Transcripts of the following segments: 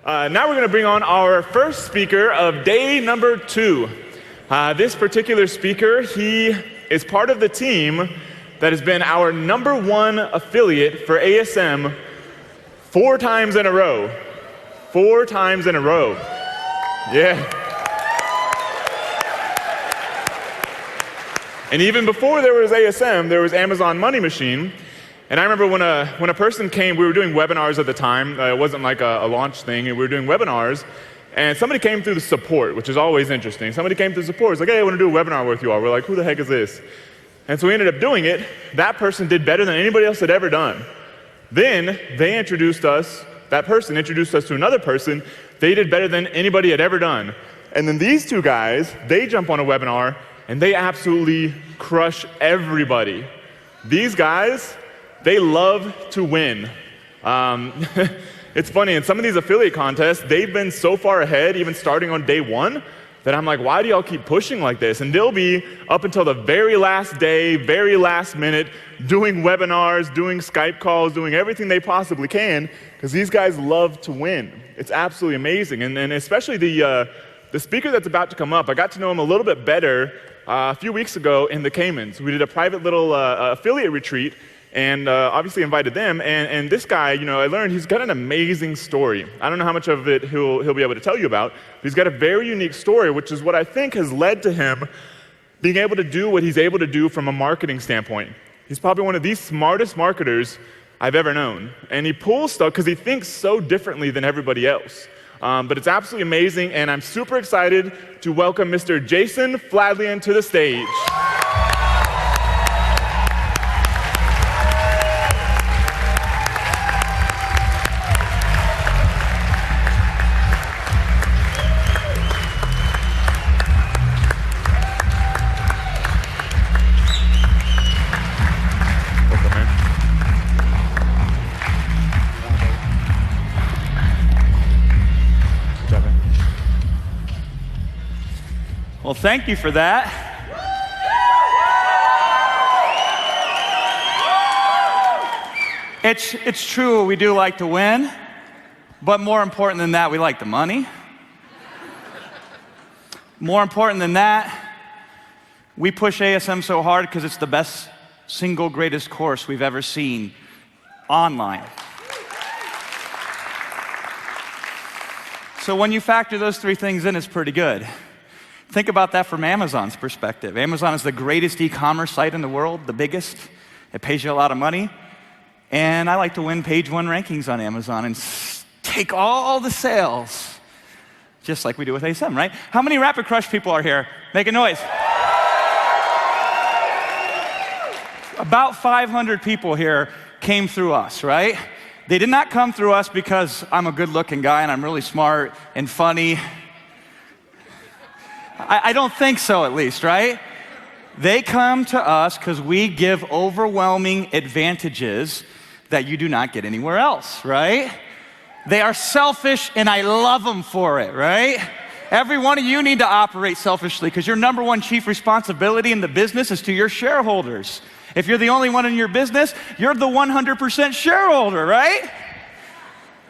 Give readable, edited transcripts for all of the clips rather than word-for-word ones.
Now we're going to bring on our first speaker of day number 2. This particular speaker, he is part of the team that has been our #1 affiliate for ASM 4 times in a row. 4 times in a row. Yeah. And even before there was ASM, there was Amazon Money Machine. And I remember when a person came, we were doing webinars at the time. It wasn't like a launch thing. We were doing webinars. And somebody came through the support, which is always interesting. Somebody came through support. It's like, hey, I want to do a webinar with you all. We're like, who the heck is this? And so we ended up doing it. That person did better than anybody else had ever done. Then they introduced us, that person introduced us to another person. They did better than anybody had ever done. And then these 2 guys, they jump on a webinar, and they absolutely crush everybody. These guys, they love to win. It's funny, in some of these affiliate contests, they've been so far ahead, even starting on day 1, that I'm like, why do y'all keep pushing like this? And they'll be up until the very last day, very last minute, doing webinars, doing Skype calls, doing everything they possibly can, because these guys love to win. It's absolutely amazing. And especially the speaker that's about to come up, I got to know him a little bit better a few weeks ago in the Caymans. We did a private little affiliate retreat, and obviously invited them. And this guy, I learned he's got an amazing story. I don't know how much of it he'll be able to tell you about, but he's got a very unique story, which is what I think has led to him being able to do what he's able to do from a marketing standpoint. He's probably one of the smartest marketers I've ever known. And he pulls stuff because he thinks so differently than everybody else. But it's absolutely amazing, and I'm super excited to welcome Mr. Jason Fladlian to the stage. Well, thank you for that. It's true, we do like to win, but more important than that, we like the money. More important than that, we push ASM so hard because it's the best, single greatest course we've ever seen online. So when you factor those 3 things in, it's pretty good. Think about that from Amazon's perspective. Amazon is the greatest e-commerce site in the world, the biggest. It pays you a lot of money. And I like to win page 1 rankings on Amazon and take all the sales, just like we do with ASM, right? How many Rapid Crush people are here? Make a noise. About 500 people here came through us, right? They did not come through us because I'm a good-looking guy and I'm really smart and funny. I don't think so, at least, right? They come to us because we give overwhelming advantages that you do not get anywhere else, right? They are selfish, and I love them for it, right? Every one of you need to operate selfishly because your #1 chief responsibility in the business is to your shareholders. If you're the only one in your business, you're the 100% shareholder, right?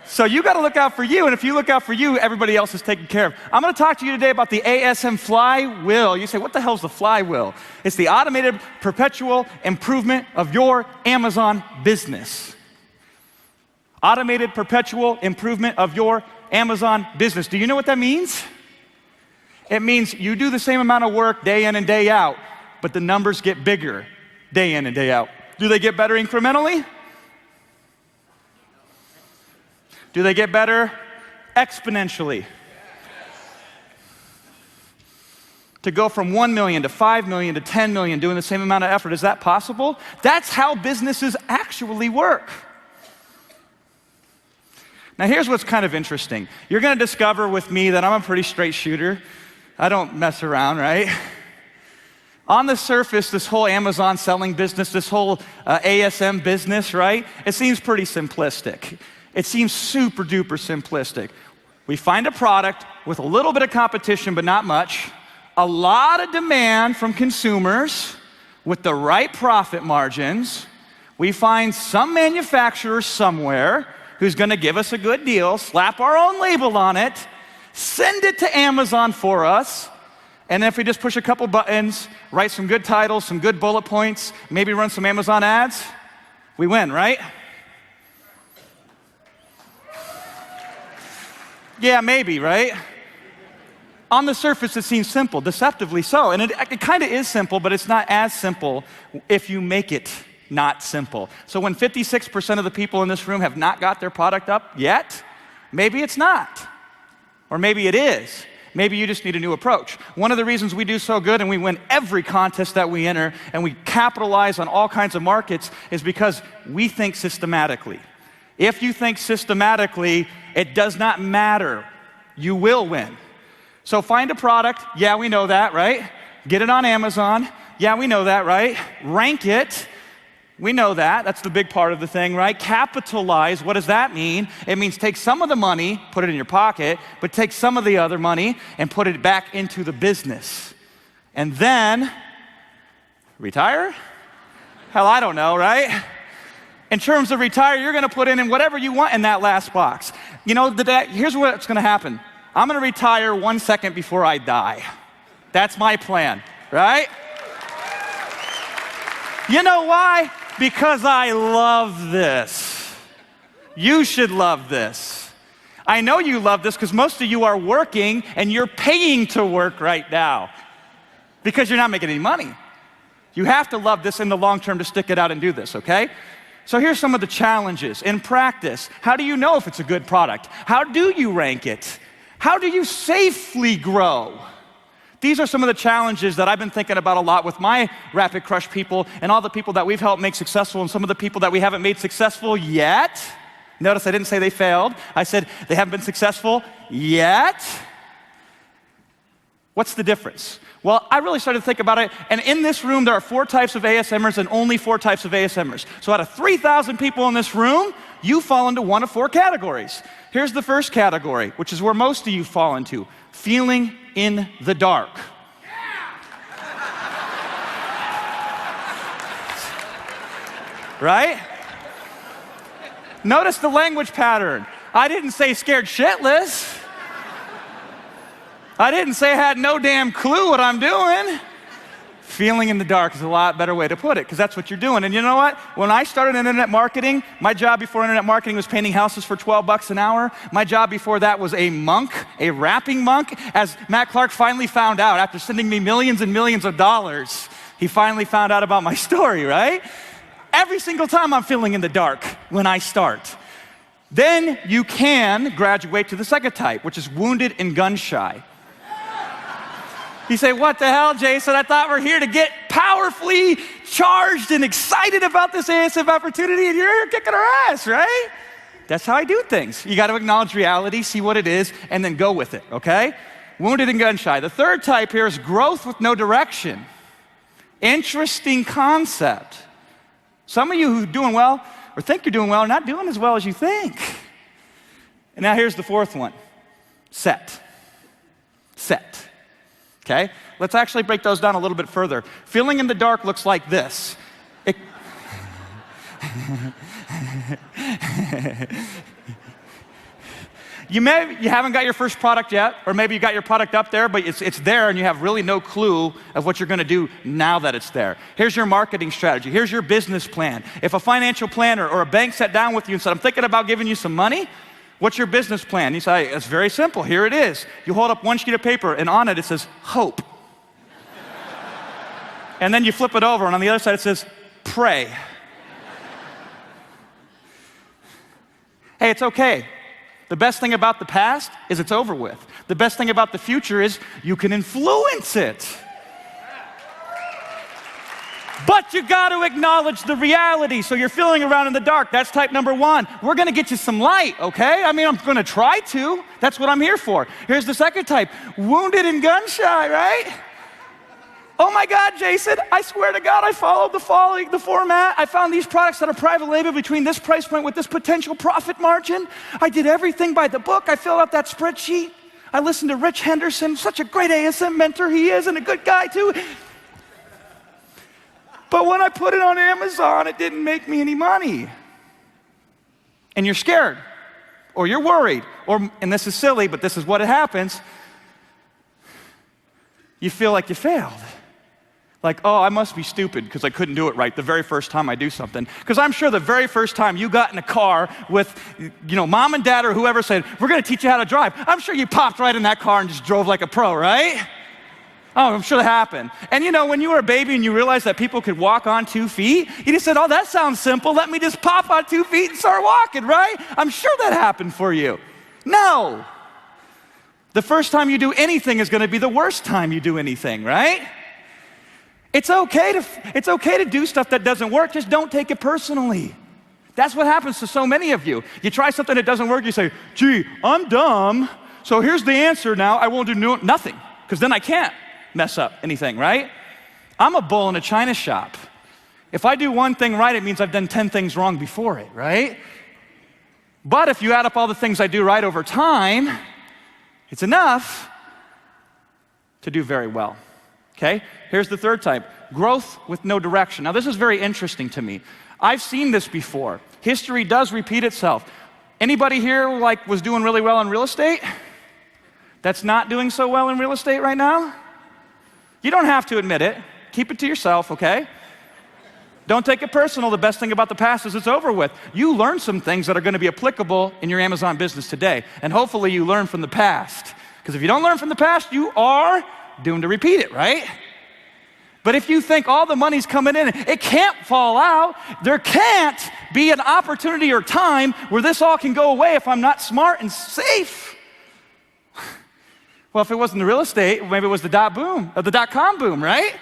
So you got to look out for you, and if you look out for you, everybody else is taken care of. I'm going to talk to you today about the ASM flywheel. You say, what the hell is the flywheel? It's the automated perpetual improvement of your Amazon business. Automated perpetual improvement of your Amazon business. Do you know what that means? It means you do the same amount of work day in and day out, but the numbers get bigger day in and day out. Do they get better incrementally? Do they get better exponentially? To go from 1 million to 5 million to 10 million doing the same amount of effort, is that possible? That's how businesses actually work. Now here's what's kind of interesting. You're going to discover with me that I'm a pretty straight shooter. I don't mess around, right? On the surface, this whole Amazon selling business, this whole ASM business, right? It seems pretty simplistic. It seems super duper simplistic. We find a product with a little bit of competition, but not much, a lot of demand from consumers with the right profit margins. We find some manufacturer somewhere who's gonna give us a good deal, slap our own label on it, send it to Amazon for us, and then if we just push a couple buttons, write some good titles, some good bullet points, maybe run some Amazon ads, we win, right? Yeah, maybe, right? On the surface, it seems simple, deceptively so. And it kind of is simple, but it's not as simple if you make it not simple. So when 56% of the people in this room have not got their product up yet, maybe it's not. Or maybe it is. Maybe you just need a new approach. One of the reasons we do so good and we win every contest that we enter and we capitalize on all kinds of markets is because we think systematically. If you think systematically, it does not matter. You will win. So find a product. Yeah, we know that, right? Get it on Amazon. Yeah, we know that, right? Rank it. We know that. That's the big part of the thing, right? Capitalize. What does that mean? It means take some of the money, put it in your pocket, but take some of the other money and put it back into the business. And then retire? Hell, I don't know, right? In terms of retire, you're going to put in whatever you want in that last box. You know, here's what's going to happen. I'm going to retire 1 second before I die. That's my plan, right? You know why? Because I love this. You should love this. I know you love this because most of you are working and you're paying to work right now because you're not making any money. You have to love this in the long term to stick it out and do this, okay? So here's some of the challenges. In practice, how do you know if it's a good product? How do you rank it? How do you safely grow? These are some of the challenges that I've been thinking about a lot with my Rapid Crush people and all the people that we've helped make successful and some of the people that we haven't made successful yet. Notice I didn't say they failed. I said they haven't been successful yet. What's the difference? Well, I really started to think about it, and in this room, there are 4 types of ASMers and only 4 types of ASMers. So out of 3,000 people in this room, you fall into one of 4 categories. Here's the first category, which is where most of you fall into, feeling in the dark. Right? Notice the language pattern. I didn't say scared shitless. I didn't say I had no damn clue what I'm doing. Feeling in the dark is a lot better way to put it, because that's what you're doing. And you know what? When I started internet marketing, my job before internet marketing was painting houses for $12 an hour. My job before that was a monk, a rapping monk. As Matt Clark finally found out, after sending me millions and millions of dollars, he finally found out about my story, right? Every single time I'm feeling in the dark when I start. Then you can graduate to the second type, which is wounded and gun shy. You say, what the hell, Jason? I thought we're here to get powerfully charged and excited about this ASM opportunity, and you're here kicking our ass, right? That's how I do things. You got to acknowledge reality, see what it is, and then go with it, okay? Wounded and gun shy. The third type here is growth with no direction. Interesting concept. Some of you who are doing well or think you're doing well are not doing as well as you think. And now here's the fourth one. Set. Okay? Let's actually break those down a little bit further. Feeling in the dark looks like this. You haven't got your first product yet, or maybe you got your product up there, but it's there and you have really no clue of what you're gonna do now that it's there. Here's your marketing strategy. Here's your business plan. If a financial planner or a bank sat down with you and said, I'm thinking about giving you some money, what's your business plan? You say, it's very simple. Here it is. You hold up one sheet of paper, and on it says, hope. And then you flip it over, and on the other side it says, pray. Hey, it's okay. The best thing about the past is it's over with. The best thing about the future is you can influence it. But you got to acknowledge the reality. So you're feeling around in the dark. That's type number 1. We're going to get you some light, okay? I mean, I'm going to try to. That's what I'm here for. Here's the second type. Wounded and gun shy, right? Oh my God, Jason, I swear to God, I followed the format. I found these products that are private label between this price point with this potential profit margin. I did everything by the book. I filled out that spreadsheet. I listened to Rich Henderson, such a great ASM mentor he is, and a good guy too. But when I put it on Amazon, it didn't make me any money. And you're scared. or you're worried, or, and this is silly, but this is what happens, you feel like you failed. Like, oh, I must be stupid because I couldn't do it right the very first time I do something. Because I'm sure the very first time you got in a car with, mom and dad or whoever said, we're going to teach you how to drive, I'm sure you popped right in that car and just drove like a pro, right? Oh, I'm sure that happened. And when you were a baby and you realized that people could walk on 2 feet, you just said, oh, that sounds simple. Let me just pop on 2 feet and start walking, right? I'm sure that happened for you. No. The first time you do anything is going to be the worst time you do anything, right? It's okay to do stuff that doesn't work, just don't take it personally. That's what happens to so many of you. You try something that doesn't work, you say, gee, I'm dumb, so here's the answer now, I won't do nothing, because then I can't mess up anything, right? I'm a bull in a china shop. If I do one thing right, it means I've done 10 things wrong before it, right? But if you add up all the things I do right over time, it's enough to do very well. Okay, here's the third type, growth with no direction. Now this is very interesting to me. I've seen this before. History does repeat itself. Anybody here was doing really well in real estate? That's not doing so well in real estate right now? You don't have to admit it. Keep it to yourself, okay? Don't take it personal. The best thing about the past is it's over with. You learn some things that are going to be applicable in your Amazon business today. And hopefully you learn from the past. Because if you don't learn from the past, you are doomed to repeat it, right? But if you think all the money's coming in, it can't fall out. There can't be an opportunity or time where this all can go away if I'm not smart and safe. Well, if it wasn't the real estate, maybe it was the dot-com boom, right?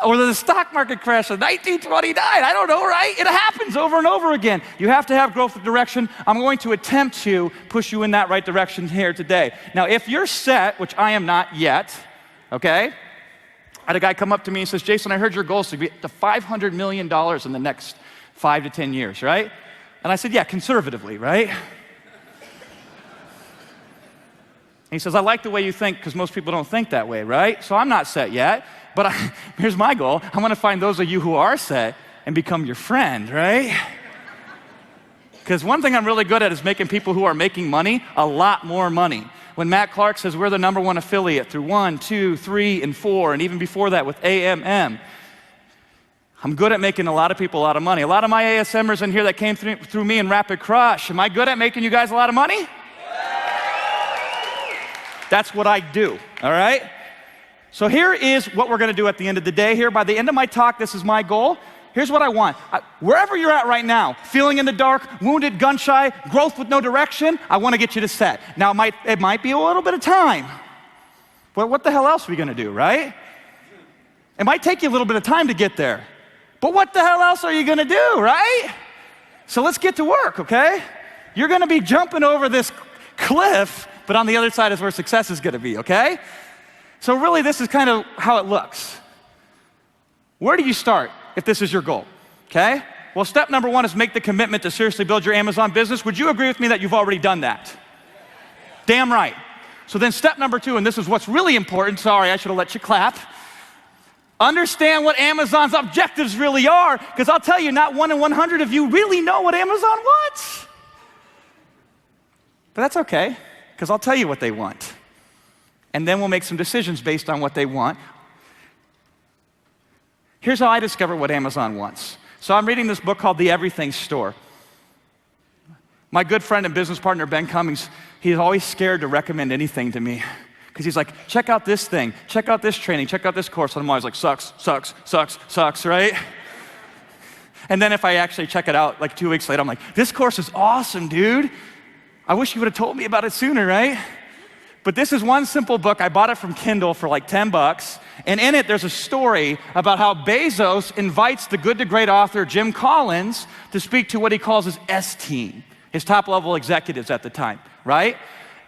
Or the stock market crash of 1929, I don't know, right? It happens over and over again. You have to have growth of direction. I'm going to attempt to push you in that right direction here today. Now, if you're set, which I am not yet, okay? I had a guy come up to me and says, Jason, I heard your goal is to get to $500 million in the next 5 to 10 years, right? And I said, yeah, conservatively, right? And he says, I like the way you think because most people don't think that way, right? So I'm not set yet. But here's my goal. I want to find those of you who are set and become your friend, right? Because one thing I'm really good at is making people who are making money a lot more money. When Matt Clark says we're the #1 affiliate through 1, 2, 3, and 4, and even before that with AMM, I'm good at making a lot of people a lot of money. A lot of my ASMers in here that came through me in Rapid Crush, am I good at making you guys a lot of money? That's what I do, all right? So here is what we're going to do at the end of the day here. By the end of my talk, this is my goal. Here's what I want. Wherever you're at right now, feeling in the dark, wounded, gun-shy, growth with no direction, I want to get you to set. Now, it might be a little bit of time. But what the hell else are we going to do, right? It might take you a little bit of time to get there. But what the hell else are you going to do, right? So let's get to work, okay? You're going to be jumping over this cliff, but on the other side is where success is going to be, okay? So really, this is kind of how it looks. Where do you start if this is your goal, okay? Well, step number 1 is make the commitment to seriously build your Amazon business. Would you agree with me that you've already done that? Damn right. So then step number 2, and this is what's really important. Sorry, I should have let you clap. Understand what Amazon's objectives really are, because I'll tell you, not 1 in 100 of you really know what Amazon wants. But that's okay, because I'll tell you what they want. And then we'll make some decisions based on what they want. Here's how I discover what Amazon wants. So I'm reading this book called The Everything Store. My good friend and business partner, Ben Cummings, he's always scared to recommend anything to me. Because he's like, check out this thing, check out this training, check out this course. And I'm always like, sucks, sucks, sucks, sucks, right? And then if I actually check it out like 2 weeks later, I'm like, this course is awesome, dude. I wish you would have told me about it sooner, right? But this is one simple book. I bought it from Kindle for like $10. And in it, there's a story about how Bezos invites the good to great author Jim Collins to speak to what he calls his S-team, his top-level executives at the time, right?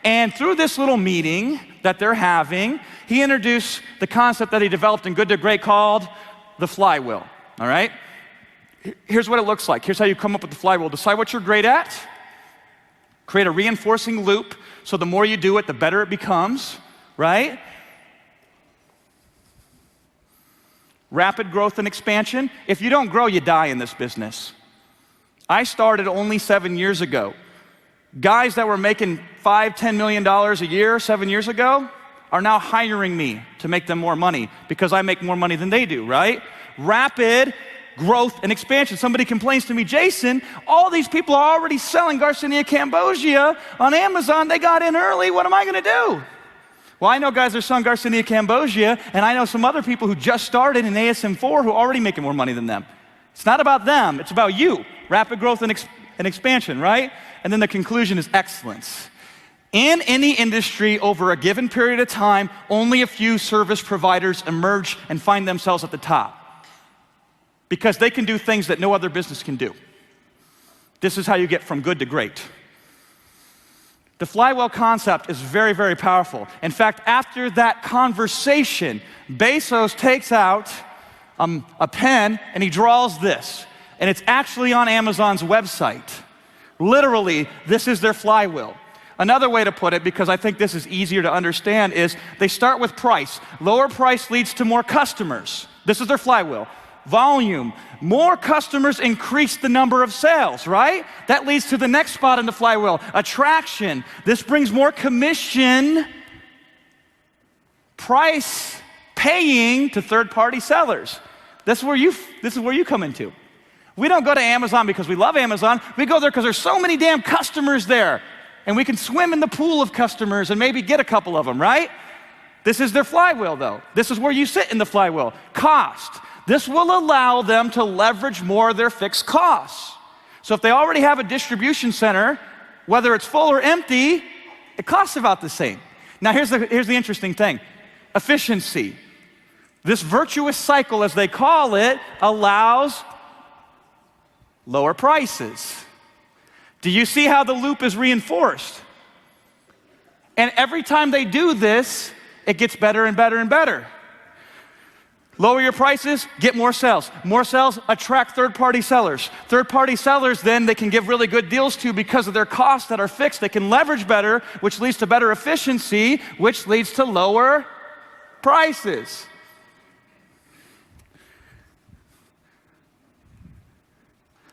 And through this little meeting that they're having, he introduced the concept that he developed in Good to Great called the flywheel, all right? Here's what it looks like. Here's how you come up with the flywheel. Decide what you're great at. Create a reinforcing loop, so the more you do it, the better it becomes, right? Rapid growth and expansion. If you don't grow, you die in this business. I started only 7 years ago. Guys that were making $5, $10 million a year 7 years ago are now hiring me to make them more money because I make more money than they do, right? Rapid growth and expansion. Somebody complains to me, Jason, all these people are already selling Garcinia Cambogia on Amazon. They got in early. What am I going to do? Well, I know guys that are selling Garcinia Cambogia, and I know some other people who just started in ASM4 who are already making more money than them. It's not about them. It's about you. Rapid growth and expansion, right? And then the conclusion is excellence. In any industry, over a given period of time, only a few service providers emerge and find themselves at the top because they can do things that no other business can do. This is how you get from good to great. The flywheel concept is very, very powerful. In fact, after that conversation, Bezos takes out a pen and he draws this. And it's actually on Amazon's website. Literally, this is their flywheel. Another way to put it, because I think this is easier to understand, is they start with price. Lower price leads to more customers. This is their flywheel. Volume. More customers increase the number of sales, right? That leads to the next spot in the flywheel. Attraction. This brings more commission. Price paying to third-party sellers. This is where you come into. We don't go to Amazon because we love Amazon. We go there because there's so many damn customers there. And we can swim in the pool of customers and maybe get a couple of them, right? This is their flywheel, though. This is where you sit in the flywheel. Cost. This will allow them to leverage more of their fixed costs. So if they already have a distribution center, whether it's full or empty, it costs about the same. Now here's the interesting thing. Efficiency. This virtuous cycle, as they call it, allows lower prices. Do you see how the loop is reinforced? And every time they do this, it gets better and better and better. Lower your prices, get more sales. More sales attract third-party sellers. Third-party sellers, then they can give really good deals to because of their costs that are fixed. They can leverage better, which leads to better efficiency, which leads to lower prices.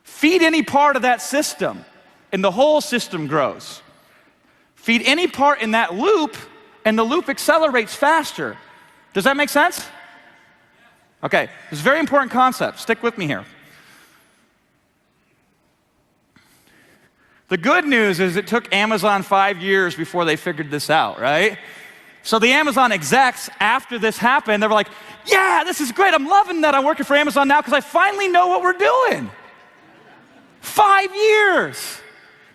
Feed any part of that system, and the whole system grows. Feed any part in that loop, and the loop accelerates faster. Does that make sense? Okay, this is a very important concept. Stick with me here. The good news is it took Amazon 5 years before they figured this out, right? So the Amazon execs, after this happened, they were like, yeah, this is great. I'm loving that I'm working for Amazon now because I finally know what we're doing. 5 years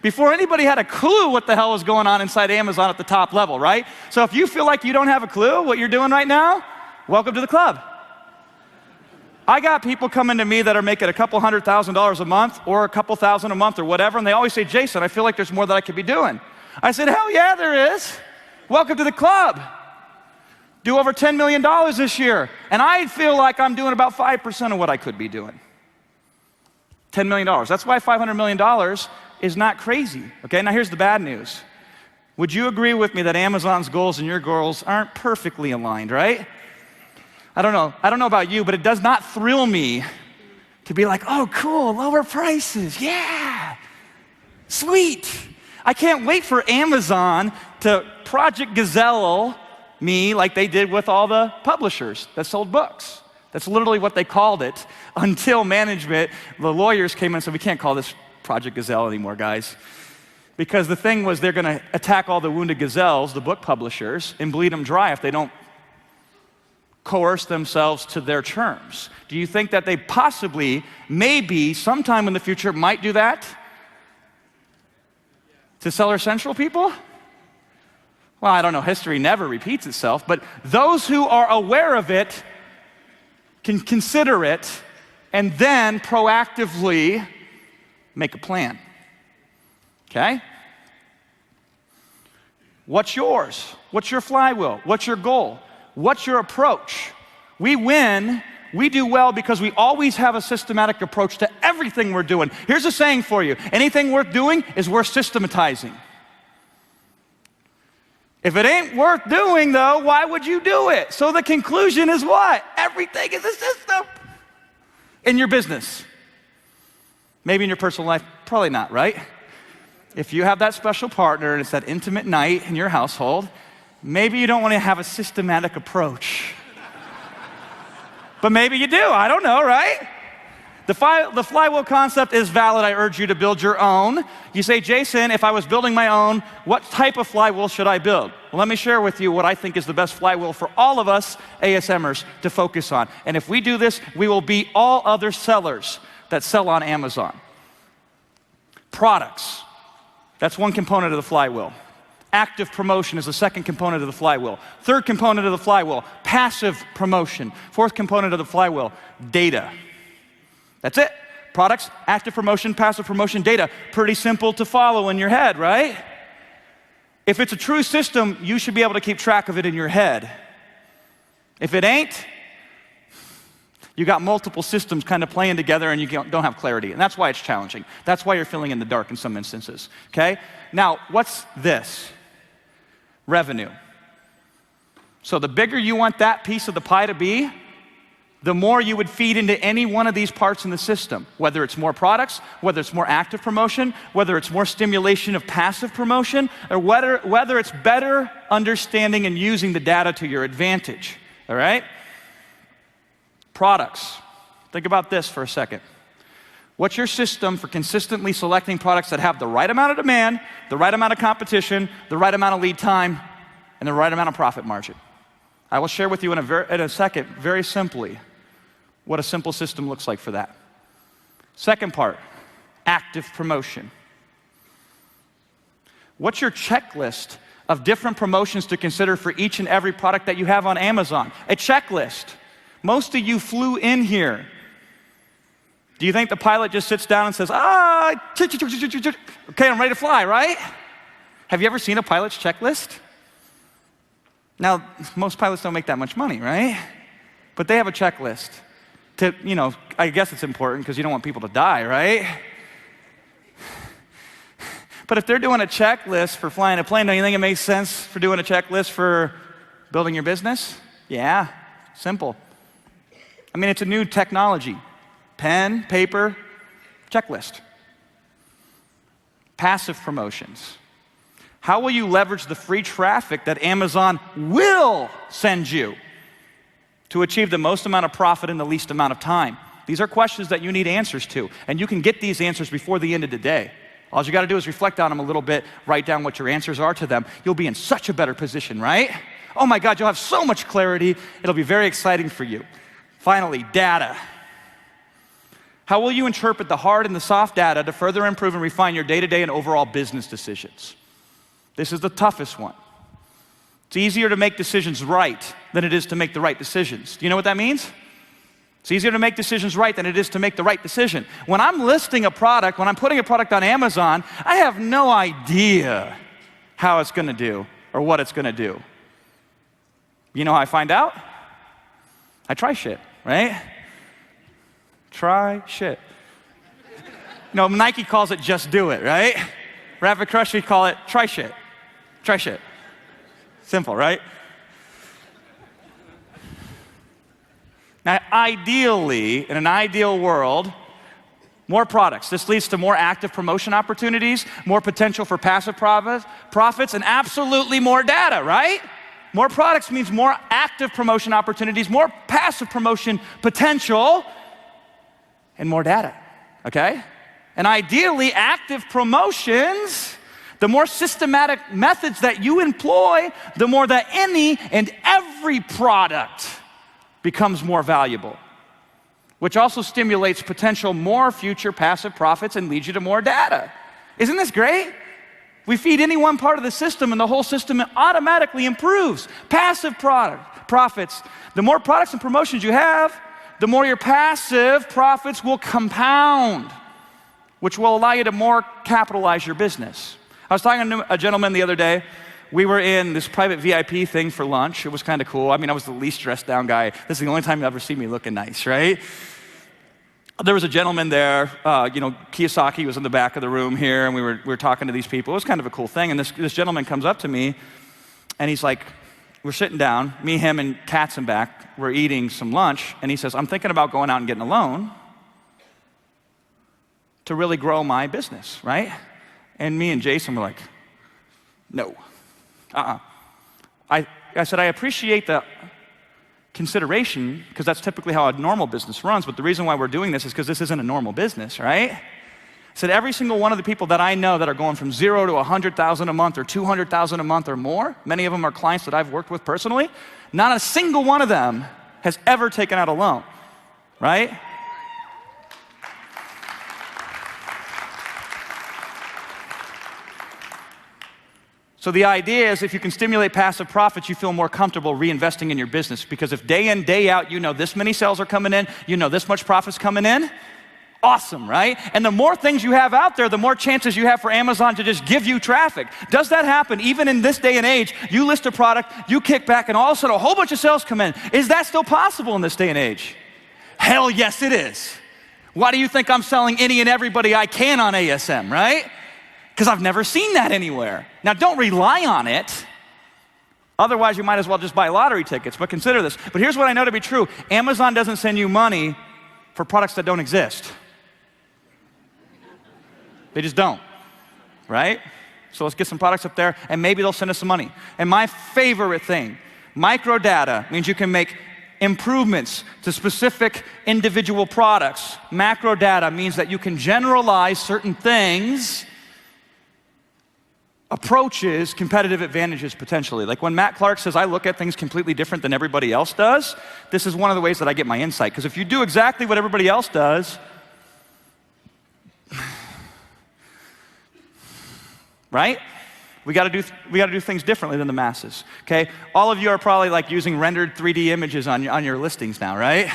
before anybody had a clue what the hell was going on inside Amazon at the top level, right? So if you feel like you don't have a clue what you're doing right now, welcome to the club. I got people coming to me that are making a couple $100,000 a month or a couple thousand a month or whatever, and they always say, Jason, I feel like there's more that I could be doing. I said, hell yeah, there is. Welcome to the club. Do over $10 million this year. And I feel like I'm doing about 5% of what I could be doing. $10 million. That's why $500 million is not crazy. Okay, now here's the bad news. Would you agree with me that Amazon's goals and your goals aren't perfectly aligned, right? I don't know about you, but it does not thrill me to be like, oh, cool, lower prices, yeah, sweet. I can't wait for Amazon to Project Gazelle me like they did with all the publishers that sold books. That's literally what they called it until management, the lawyers came in and said, we can't call this Project Gazelle anymore, guys. Because the thing was they're going to attack all the wounded gazelles, the book publishers, and bleed them dry if they don't coerce themselves to their terms. Do you think that they possibly, maybe, sometime in the future might do that? To Seller Central people? Well, I don't know, history never repeats itself, but those who are aware of it can consider it and then proactively make a plan. Okay? What's yours? What's your flywheel? What's your goal? What's your approach? We win, we do well because we always have a systematic approach to everything we're doing. Here's a saying for you. Anything worth doing is worth systematizing. If it ain't worth doing, though, why would you do it? So the conclusion is what? Everything is a system. In your business. Maybe in your personal life, probably not, right? If you have that special partner and it's that intimate night in your household, maybe you don't want to have a systematic approach. But maybe you do, I don't know, right? The flywheel concept is valid. I urge you to build your own. You say, Jason, if I was building my own, what type of flywheel should I build? Well, let me share with you what I think is the best flywheel for all of us ASMers to focus on. And if we do this, we will beat all other sellers that sell on Amazon. Products. That's one component of the flywheel. Active promotion is the second component of the flywheel. Third component of the flywheel, passive promotion. Fourth component of the flywheel, data. That's it. Products, active promotion, passive promotion, data. Pretty simple to follow in your head, right? If it's a true system, you should be able to keep track of it in your head. If it ain't, you got multiple systems kind of playing together and you don't have clarity. And that's why it's challenging. That's why you're feeling in the dark in some instances, okay? Now, what's this? Revenue. So the bigger you want that piece of the pie to be, the more you would feed into any one of these parts in the system, whether it's more products, whether it's more active promotion, whether it's more stimulation of passive promotion, or whether it's better understanding and using the data to your advantage, all right? Products. Think about this for a second. What's your system for consistently selecting products that have the right amount of demand, the right amount of competition, the right amount of lead time, and the right amount of profit margin? I will share with you in a second, very simply, what a simple system looks like for that. Second part, active promotion. What's your checklist of different promotions to consider for each and every product that you have on Amazon? A checklist. Most of you flew in here. Do you think the pilot just sits down and says, okay, I'm ready to fly, right? Have you ever seen a pilot's checklist? Now, most pilots don't make that much money, right? But they have a checklist. I guess it's important because you don't want people to die, right? But if they're doing a checklist for flying a plane, don't you think it makes sense for doing a checklist for building your business? Yeah, simple. I mean, it's a new technology. Pen, paper, checklist. Passive promotions. How will you leverage the free traffic that Amazon will send you to achieve the most amount of profit in the least amount of time? These are questions that you need answers to, and you can get these answers before the end of the day. All you got to do is reflect on them a little bit, write down what your answers are to them. You'll be in such a better position, right? Oh my God, you'll have so much clarity. It'll be very exciting for you. Finally, data. How will you interpret the hard and the soft data to further improve and refine your day-to-day and overall business decisions? This is the toughest one. It's easier to make decisions right than it is to make the right decisions. Do you know what that means? It's easier to make decisions right than it is to make the right decision. When I'm listing a product, when I'm putting a product on Amazon, I have no idea how it's going to do or what it's going to do. You know how I find out? I try shit, right? Try shit. No, Nike calls it just do it, right? Rapid Crush, we call it try shit. Try shit. Simple, right? Now, ideally, in an ideal world, more products. This leads to more active promotion opportunities, more potential for passive profits, and absolutely more data, right? More products means more active promotion opportunities, more passive promotion potential, and more data, okay? And ideally, active promotions, the more systematic methods that you employ, the more that any and every product becomes more valuable, which also stimulates potential more future passive profits and leads you to more data. Isn't this great? We feed any one part of the system and the whole system automatically improves. Passive profits. The more products and promotions you have, the more your passive profits will compound, which will allow you to more capitalize your business. I was talking to a gentleman the other day. We were in this private VIP thing for lunch. It was kind of cool. I mean, I was the least dressed down guy. This is the only time you ever see me looking nice, right? There was a gentleman there, Qzx909 was in the back of the room here, and we were talking to these people. It was kind of a cool thing, and this gentleman comes up to me, and he's like, we're sitting down, me, him, and Katzenbach, we're eating some lunch, and he says, I'm thinking about going out and getting a loan to really grow my business, right? And me and Jason were like, no. I said, I appreciate the consideration, because that's typically how a normal business runs, but the reason why we're doing this is because this isn't a normal business, right? I said, every single one of the people that I know that are going from 0 to 100,000 a month or 200,000 a month or more, many of them are clients that I've worked with personally, not a single one of them has ever taken out a loan, right? So the idea is if you can stimulate passive profits, you feel more comfortable reinvesting in your business, because if day in, day out, you know this many sales are coming in, you know this much profit's coming in, awesome, right? And the more things you have out there, the more chances you have for Amazon to just give you traffic. Does that happen even in this day and age? You list a product, you kick back, and all of a sudden a whole bunch of sales come in. Is that still possible in this day and age? Hell yes, it is. Why do you think I'm selling any and everybody I can on ASM, right? Because I've never seen that anywhere. Now, don't rely on it. Otherwise, you might as well just buy lottery tickets. But consider this. But here's what I know to be true. Amazon doesn't send you money for products that don't exist. They just don't, right? So let's get some products up there, and maybe they'll send us some money. And my favorite thing, microdata means you can make improvements to specific individual products. Macro data means that you can generalize certain things, approaches, competitive advantages potentially. Like when Matt Clark says, I look at things completely different than everybody else does, this is one of the ways that I get my insight. Because if you do exactly what everybody else does, right? We gotta do things differently than the masses, okay? All of you are probably like using rendered 3D images on your listings now, right?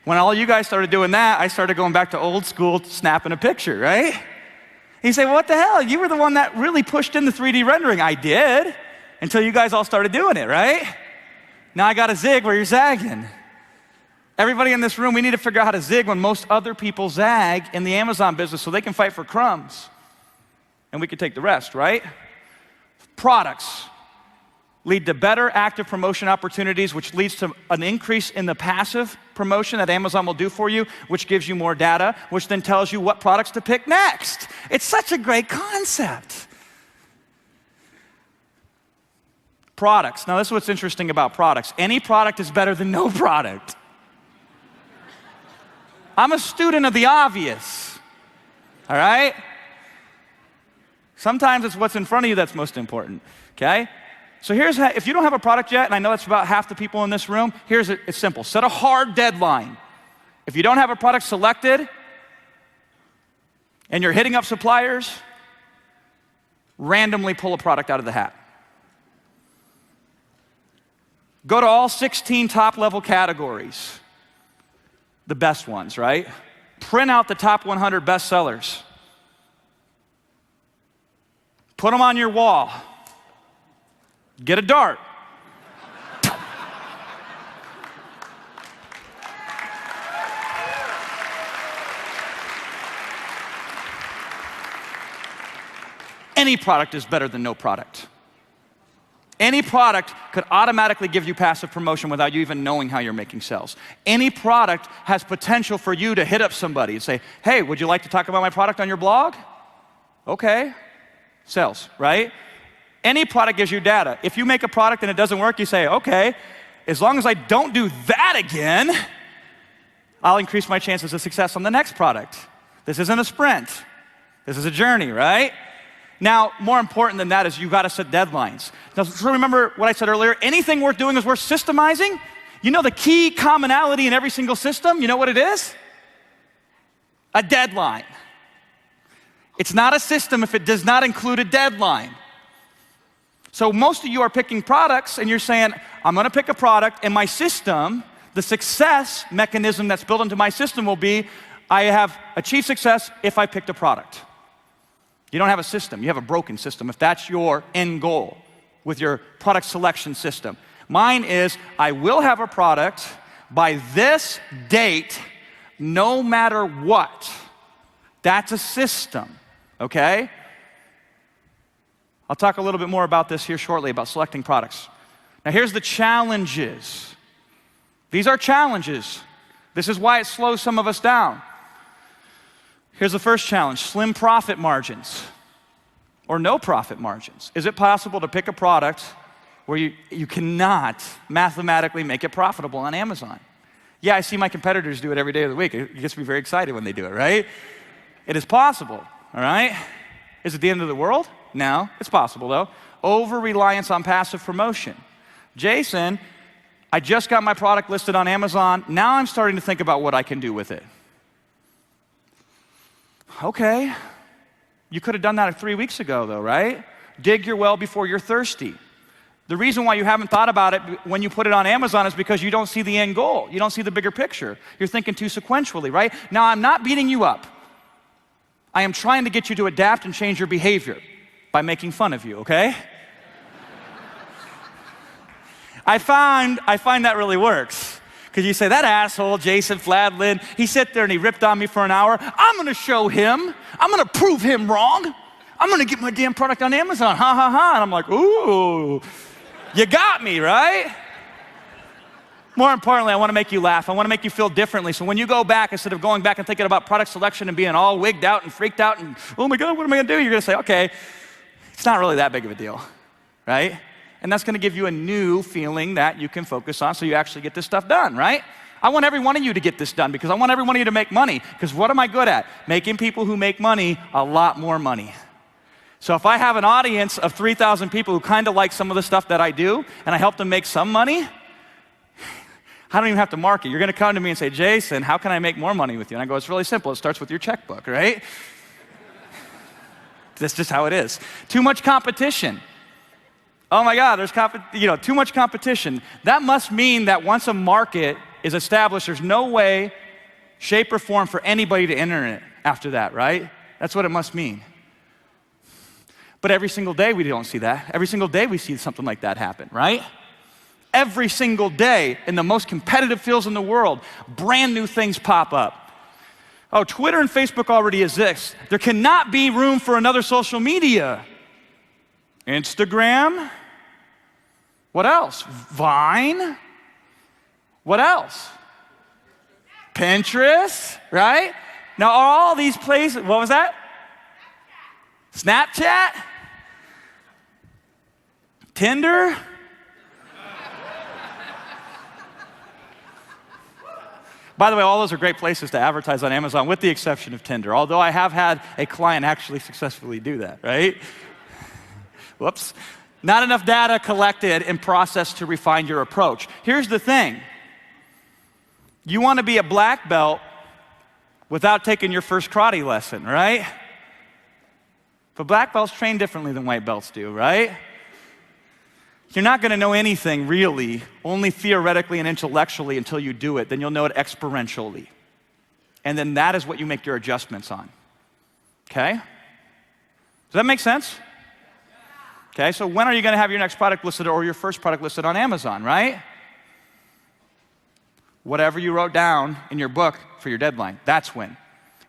When all you guys started doing that, I started going back to old school snapping a picture, right? You say, well, what the hell? You were the one that really pushed in the 3D rendering. I did, until you guys all started doing it, right? Now I got to zig where you're zagging. Everybody in this room, we need to figure out how to zig when most other people zag in the Amazon business so they can fight for crumbs. And we can take the rest, right? Products lead to better active promotion opportunities, which leads to an increase in the passive promotion that Amazon will do for you, which gives you more data, which then tells you what products to pick next. It's such a great concept. Products. Now, this is what's interesting about products. Any product is better than no product. I'm a student of the obvious, all right? Sometimes it's what's in front of you that's most important, okay? So here's how, if you don't have a product yet, and I know that's about half the people in this room, it's simple. Set a hard deadline. If you don't have a product selected and you're hitting up suppliers, randomly pull a product out of the hat. Go to all 16 top-level categories, the best ones, right? Print out the top 100 bestsellers. Put them on your wall. Get a dart. Any product is better than no product. Any product could automatically give you passive promotion without you even knowing how you're making sales. Any product has potential for you to hit up somebody and say, hey, would you like to talk about my product on your blog? Okay. Sales, right? Any product gives you data. If you make a product and it doesn't work, you say, okay, as long as I don't do that again, I'll increase my chances of success on the next product. This isn't a sprint. This is a journey, right? Now, more important than that is you gotta set deadlines. Now, so remember what I said earlier, anything worth doing is worth systemizing. You know the key commonality in every single system, you know what it is? A deadline. It's not a system if it does not include a deadline. So most of you are picking products and you're saying, I'm gonna pick a product and my system, the success mechanism that's built into my system will be, I have achieved success if I picked a product. You don't have a system, you have a broken system if that's your end goal with your product selection system. Mine is, I will have a product by this date, no matter what. That's a system, okay? I'll talk a little bit more about this here shortly, about selecting products. Now here's the challenges. These are challenges. This is why it slows some of us down. Here's the first challenge, slim profit margins. or no profit margins? Is it possible to pick a product where you cannot mathematically make it profitable on Amazon? Yeah, I see my competitors do it every day of the week. It gets me very excited when they do it, right? It is possible, all right? Is it the end of the world? No, it's possible though. Over-reliance on passive promotion. Jason, I just got my product listed on Amazon. Now I'm starting to think about what I can do with it. Okay. You could have done that 3 weeks ago though, right? Dig your well before you're thirsty. The reason why you haven't thought about it when you put it on Amazon is because you don't see the end goal. You don't see the bigger picture. You're thinking too sequentially, right? Now, I'm not beating you up. I am trying to get you to adapt and change your behavior by making fun of you, okay? I find that really works. Because you say, that asshole, Jason Fladlin, he sat there and he ripped on me for an hour. I'm gonna show him. I'm gonna prove him wrong. I'm gonna get my damn product on Amazon, ha ha ha. And I'm like, ooh, you got me, right? More importantly, I wanna make you laugh. I wanna make you feel differently. So when you go back, instead of going back and thinking about product selection and being all wigged out and freaked out and, oh my God, what am I gonna do? You're gonna say, okay, it's not really that big of a deal, right? And that's gonna give you a new feeling that you can focus on so you actually get this stuff done, right? I want every one of you to get this done because I want every one of you to make money. Because what am I good at? Making people who make money a lot more money. So if I have an audience of 3,000 people who kind of like some of the stuff that I do, and I help them make some money, I don't even have to market. You're gonna come to me and say, Jason, how can I make more money with you? And I go, it's really simple. It starts with your checkbook, right? That's just how it is. Too much competition. Oh my God, there's too much competition. That must mean that once a market is established, there's no way, shape, or form for anybody to enter it after that, right? That's what it must mean. But every single day we don't see that. Every single day we see something like that happen, right? Every single day in the most competitive fields in the world, brand new things pop up. Oh, Twitter and Facebook already exist. There cannot be room for another social media. Instagram? What else? Vine? What else? Pinterest, right? Now, are all these places, what was that? Snapchat? Tinder? By the way, all those are great places to advertise on Amazon, with the exception of Tinder, although I have had a client actually successfully do that, right? Whoops. Not enough data collected and processed to refine your approach. Here's the thing. You want to be a black belt without taking your first karate lesson, right? But black belts train differently than white belts do, right? You're not going to know anything really, only theoretically and intellectually until you do it. Then you'll know it experientially. And then that is what you make your adjustments on. Okay? Does that make sense? Okay, so when are you going to have your next product listed or your first product listed on Amazon, right? Whatever you wrote down in your book for your deadline, that's when.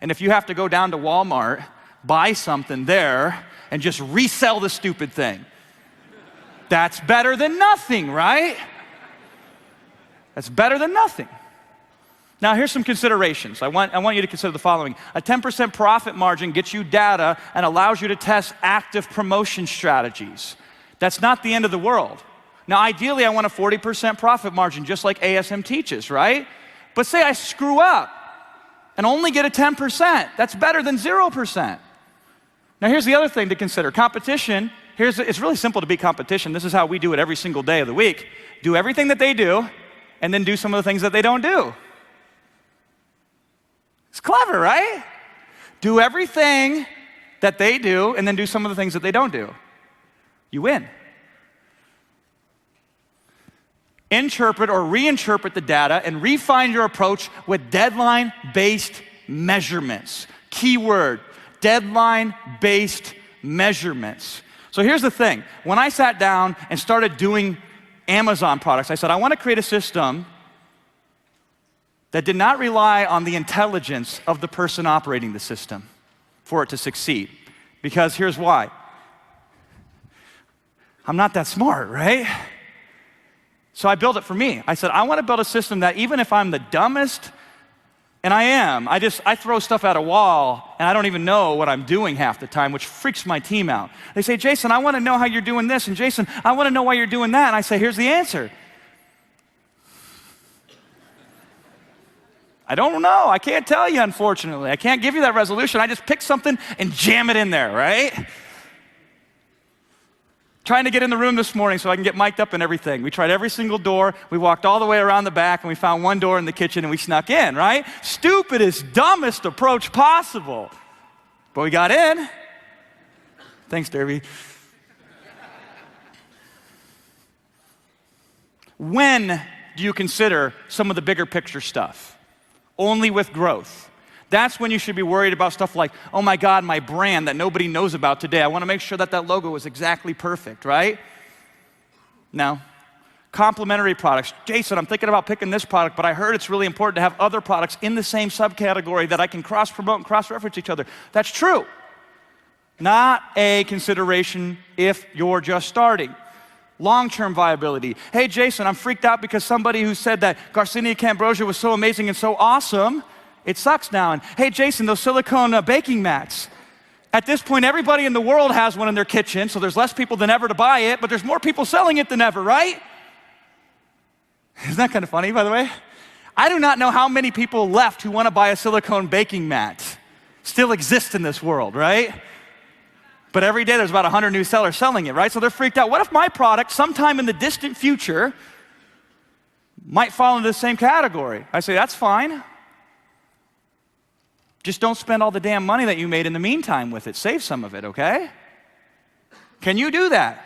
And if you have to go down to Walmart, buy something there, and just resell the stupid thing, that's better than nothing, right? That's better than nothing. Now, here's some considerations. I want you to consider the following. A 10% profit margin gets you data and allows you to test active promotion strategies. That's not the end of the world. Now, ideally, I want a 40% profit margin, just like ASM teaches, right? But say I screw up and only get a 10%. That's better than 0%. Now, here's the other thing to consider. Competition. It's really simple to beat competition. This is how we do it every single day of the week. Do everything that they do, and then do some of the things that they don't do. It's clever, right? Do everything that they do, and then do some of the things that they don't do. You win. Interpret or reinterpret the data and refine your approach with deadline-based measurements. Keyword, deadline-based measurements. So here's the thing. When I sat down and started doing Amazon products, I said, I want to create a system that did not rely on the intelligence of the person operating the system for it to succeed. Because here's why. I'm not that smart, right? So I built it for me. I said, I want to build a system that even if I'm the dumbest And I am. I throw stuff at a wall, and I don't even know what I'm doing half the time, which freaks my team out. They say, Jason, I want to know how you're doing this, and Jason, I want to know why you're doing that. And I say, here's the answer. I don't know. I can't tell you, unfortunately. I can't give you that resolution. I just pick something and jam it in there, right? Trying to get in the room this morning so I can get mic'd up and everything. We tried every single door. We walked all the way around the back, and we found one door in the kitchen, and we snuck in, right? Stupidest, dumbest approach possible. But we got in. Thanks, Derby. When do you consider some of the bigger picture stuff? Only with growth. That's when you should be worried about stuff like, oh my God, my brand that nobody knows about today. I want to make sure that that logo is exactly perfect, right? No. Complementary products. Jason, I'm thinking about picking this product, but I heard it's really important to have other products in the same subcategory that I can cross-promote and cross-reference each other. That's true. Not a consideration if you're just starting. Long-term viability. Hey, Jason, I'm freaked out because somebody who said that Garcinia Cambrosia was so amazing and so awesome, it sucks now. And hey, Jason, those silicone baking mats. At this point, everybody in the world has one in their kitchen, so there's less people than ever to buy it, but there's more people selling it than ever, right? Isn't that kind of funny, by the way? I do not know how many people left who want to buy a silicone baking mat. Still exist in this world, right? But every day there's about 100 new sellers selling it, right? So they're freaked out. What if my product, sometime in the distant future, might fall into the same category? I say, that's fine. Just don't spend all the damn money that you made in the meantime with it. Save some of it, okay? Can you do that?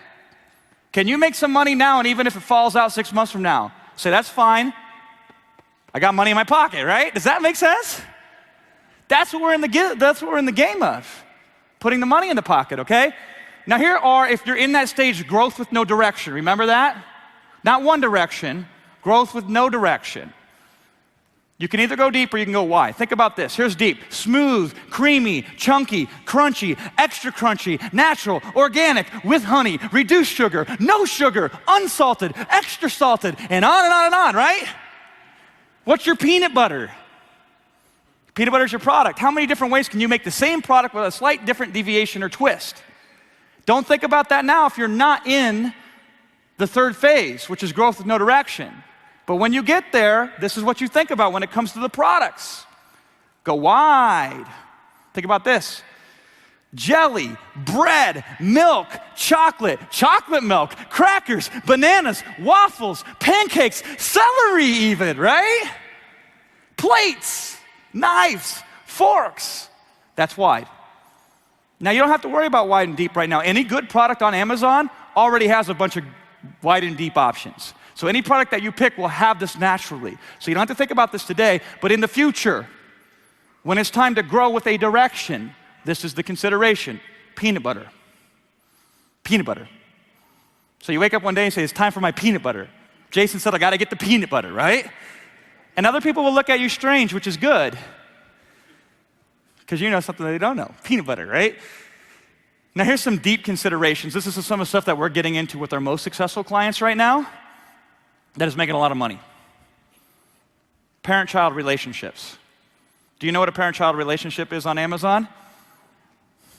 Can you make some money now, and even if it falls out 6 months from now? Say, that's fine. I got money in my pocket, right? Does that make sense? That's what we're in the game of. Putting the money in the pocket, okay? Now here are, if you're in that stage, growth with no direction. Remember that? Not one direction, growth with no direction. You can either go deep or you can go wide. Think about this. Here's deep. Smooth, creamy, chunky, crunchy, extra crunchy, natural, organic, with honey, reduced sugar, no sugar, unsalted, extra salted, and on and on and on, right? What's your peanut butter? Peanut butter is your product. How many different ways can you make the same product with a slight different deviation or twist? Don't think about that now if you're not in the third phase, which is growth with no direction. But when you get there, this is what you think about when it comes to the products. Go wide. Think about this. Jelly, bread, milk, chocolate milk, crackers, bananas, waffles, pancakes, celery even, right? Plates, knives, forks. That's wide. Now, you don't have to worry about wide and deep right now. Any good product on Amazon already has a bunch of wide and deep options. So any product that you pick will have this naturally. So you don't have to think about this today, but in the future, when it's time to grow with a direction, this is the consideration. Peanut butter. Peanut butter. So you wake up one day and say, it's time for my peanut butter. Jason said, I got to get the peanut butter, right? And other people will look at you strange, which is good. Because you know something they don't know. Peanut butter, right? Now here's some deep considerations. This is some of the stuff that we're getting into with our most successful clients right now that is making a lot of money. Parent-child relationships. Do you know what a parent-child relationship is on Amazon?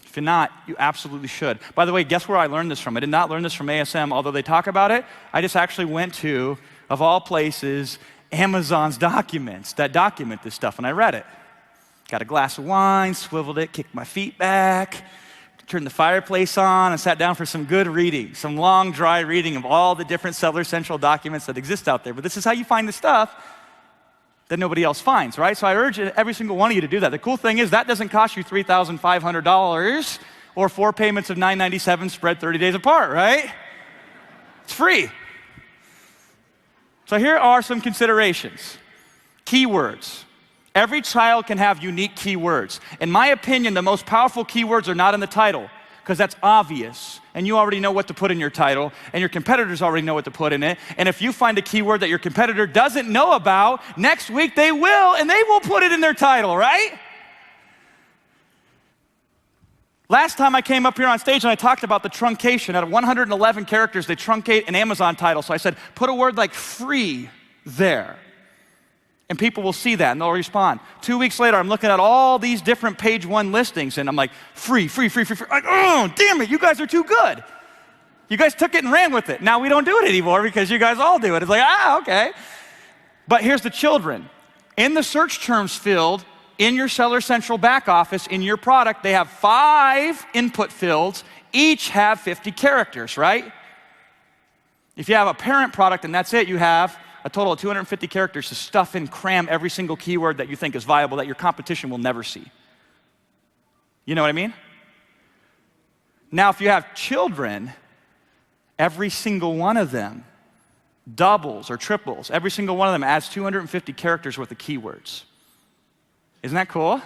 If you're not, you absolutely should. By the way, guess where I learned this from? I did not learn this from ASM, although they talk about it. I just actually went to, of all places, Amazon's documents that document this stuff, and I read it. Got a glass of wine, swiveled it, kicked my feet back, turned the fireplace on, and sat down for some good reading, some long, dry reading of all the different Seller Central documents that exist out there. But this is how you find the stuff that nobody else finds, right? So I urge every single one of you to do that. The cool thing is that doesn't cost you $3,500 or 4 payments of $997 spread 30 days apart, right? It's free. So here are some considerations. Keywords. Every child can have unique keywords. In my opinion, the most powerful keywords are not in the title, because that's obvious, and you already know what to put in your title, and your competitors already know what to put in it. And if you find a keyword that your competitor doesn't know about, next week they will, and they will put it in their title, right? Last time I came up here on stage and I talked about the truncation. Out of 111 characters, they truncate an Amazon title. So I said, put a word like free there. And people will see that and they'll respond. 2 weeks later, I'm looking at all these different page 1 listings and I'm like, free, free, free, free, free. Like, oh, damn it, you guys are too good. You guys took it and ran with it. Now we don't do it anymore because you guys all do it. It's like, okay. But here's the children. In the search terms field, in your Seller Central back office, in your product, they have 5 input fields, each have 50 characters, right? If you have a parent product and that's it, you have a total of 250 characters to stuff and cram every single keyword that you think is viable that your competition will never see. You know what I mean? Now, if you have children, every single one of them doubles or triples. Every single one of them adds 250 characters worth of keywords. Isn't that cool?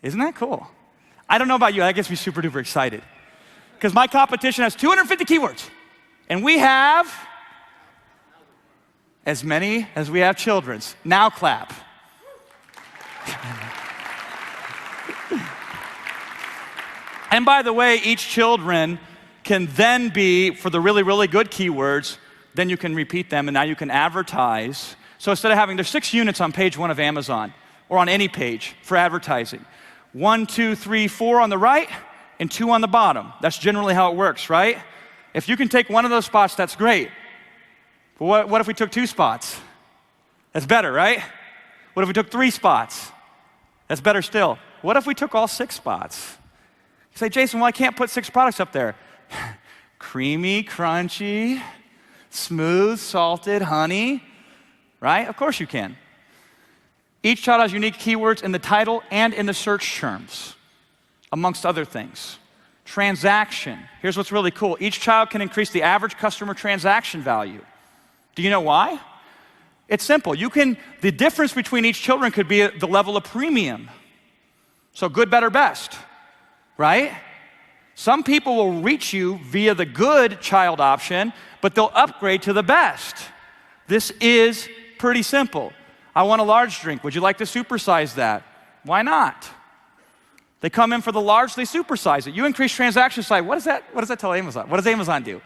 Isn't that cool? I don't know about you, that gets me super duper excited. Because my competition has 250 keywords. And we have as many as we have children's. Now clap. And by the way, each children can then be, for the really, really good keywords, then you can repeat them and now you can advertise. So instead of having, there's 6 units on page 1 of Amazon or on any page for advertising. 1, 2, 3, 4 on the right and 2 on the bottom. That's generally how it works, right? If you can take one of those spots, that's great. But what if we took 2 spots? That's better, right? What if we took 3 spots? That's better still. What if we took all 6 spots? You say, Jason, well, I can't put 6 products up there. Creamy, crunchy, smooth, salted, honey, right? Of course you can. Each child has unique keywords in the title and in the search terms, amongst other things. Transaction. Here's what's really cool. Each child can increase the average customer transaction value. Do you know why? It's simple. The difference between each children could be the level of premium. So good, better, best, right? Some people will reach you via the good child option, but they'll upgrade to the best. This is pretty simple. I want a large drink. Would you like to supersize that? Why not? They come in for the large, they supersize it. You increase transaction size. What does that tell Amazon? What does Amazon do?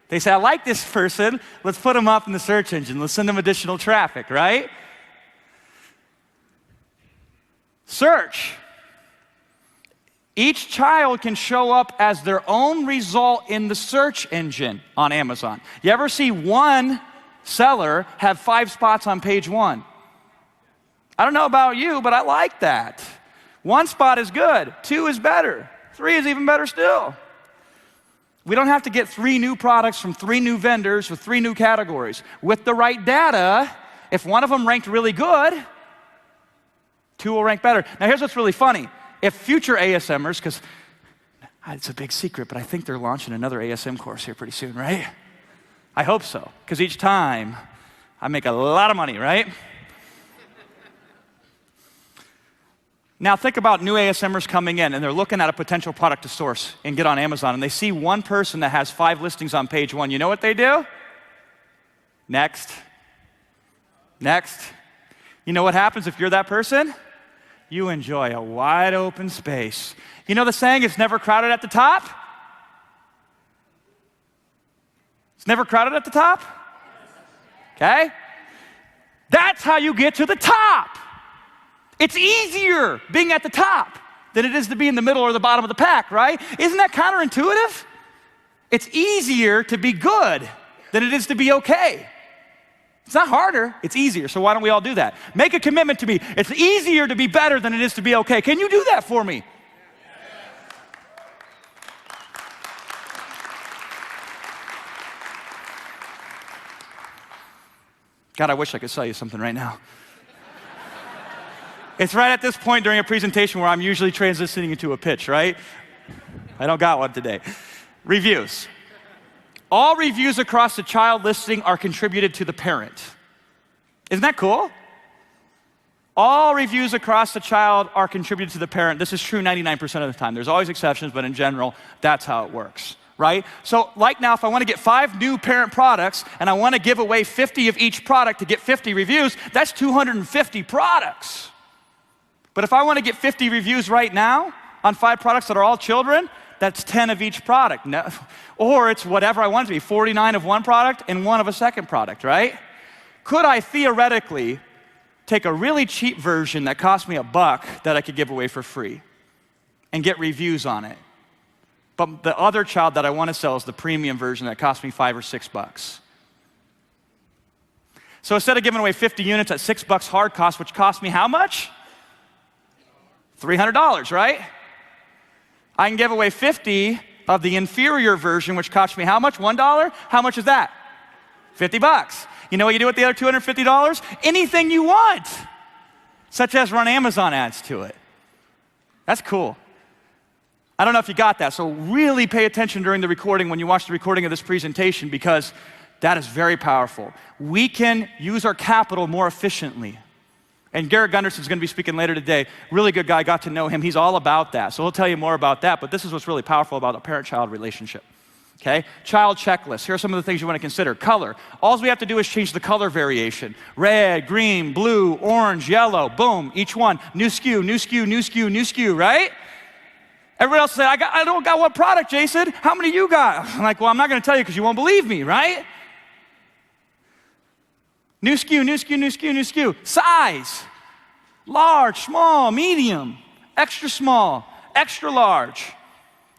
They say, I like this person. Let's put them up in the search engine. Let's send them additional traffic, right? Search. Each child can show up as their own result in the search engine on Amazon. You ever see one seller have 5 spots on page 1? I don't know about you, but I like that. 1 spot is good. 2 is better. 3 is even better still. We don't have to get 3 new products from 3 new vendors with 3 new categories. With the right data, if one of them ranked really good, 2 will rank better. Now here's what's really funny. If future ASMers, because it's a big secret, but I think they're launching another ASM course here pretty soon, right? I hope so, because each time I make a lot of money, right? Now think about new ASMers coming in and they're looking at a potential product to source and get on Amazon and they see one person that has 5 listings on page 1. You know what they do? Next. Next. You know what happens if you're that person? You enjoy a wide open space. You know the saying, it's never crowded at the top? It's never crowded at the top? Okay? That's how you get to the top. It's easier being at the top than it is to be in the middle or the bottom of the pack, right? Isn't that counterintuitive? It's easier to be good than it is to be okay. It's not harder, it's easier. So why don't we all do that? Make a commitment to me. It's easier to be better than it is to be okay. Can you do that for me? God, I wish I could sell you something right now. It's right at this point during a presentation where I'm usually transitioning into a pitch, right? I don't got one today. Reviews. All reviews across the child listing are contributed to the parent. Isn't that cool? All reviews across the child are contributed to the parent. This is true 99% of the time. There's always exceptions, but in general, that's how it works, right? So like now, if I want to get 5 new parent products and I want to give away 50 of each product to get 50 reviews, that's 250 products. But if I want to get 50 reviews right now on 5 products that are all children, that's 10 of each product. No, or it's whatever I want it to be, 49 of one product and 1 of a second product, right? Could I theoretically take a really cheap version that cost me $1 that I could give away for free and get reviews on it? But the other child that I want to sell is the premium version that cost me $5 or $6. So instead of giving away 50 units at $6 hard cost, which cost me how much? $300, right? I can give away 50 of the inferior version, which cost me how much? $1? How much is that? $50. You know what you do with the other $250? Anything you want, such as run Amazon ads to it. That's cool. I don't know if you got that, so really pay attention during the recording when you watch the recording of this presentation, because that is very powerful. We can use our capital more efficiently. And Garrett Gunderson's going to be speaking later today. Really good guy, got to know him. He's all about that. So he'll tell you more about that, but this is what's really powerful about a parent-child relationship. Okay? Child checklist. Here are some of the things you want to consider. Color. All we have to do is change the color variation. Red, green, blue, orange, yellow. Boom. Each one. New SKU, new SKU, new SKU, new SKU, right? Everybody else say, I don't got what product, Jason? How many you got? I'm like, well, I'm not going to tell you because you won't believe me, right? New SKU, new SKU, new SKU, new SKU. Size. Large, small, medium, extra small, extra large.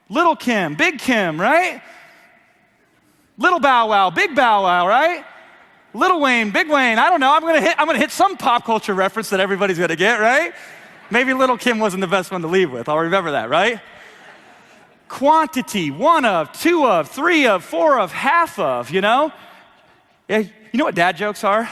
Little Kim, big Kim, right? Little Bow Wow, big Bow Wow, right? Little Wayne, big Wayne. I don't know. I'm gonna hit some pop culture reference that everybody's gonna get, right? Maybe Little Kim wasn't the best one to leave with. I'll remember that, right? Quantity, 1 of, 2 of, 3 of, 4 of, half of, you know? Yeah, you know what dad jokes are?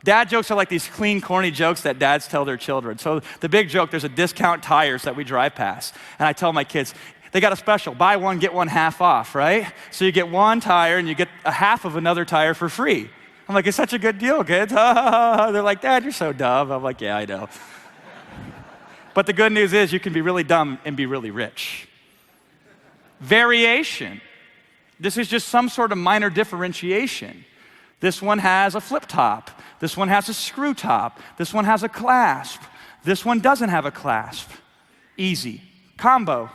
Dad jokes are like these clean, corny jokes that dads tell their children. So the big joke, there's a discount tires that we drive past. And I tell my kids, they got a special, buy one, get one half off, right? So you get one tire and you get a half of another tire for free. I'm like, it's such a good deal, kids. They're like, Dad, you're so dumb. I'm like, yeah, I know. But the good news is you can be really dumb and be really rich. Variation. This is just some sort of minor differentiation. This one has a flip top. This one has a screw top. This one has a clasp. This one doesn't have a clasp. Easy. Combo.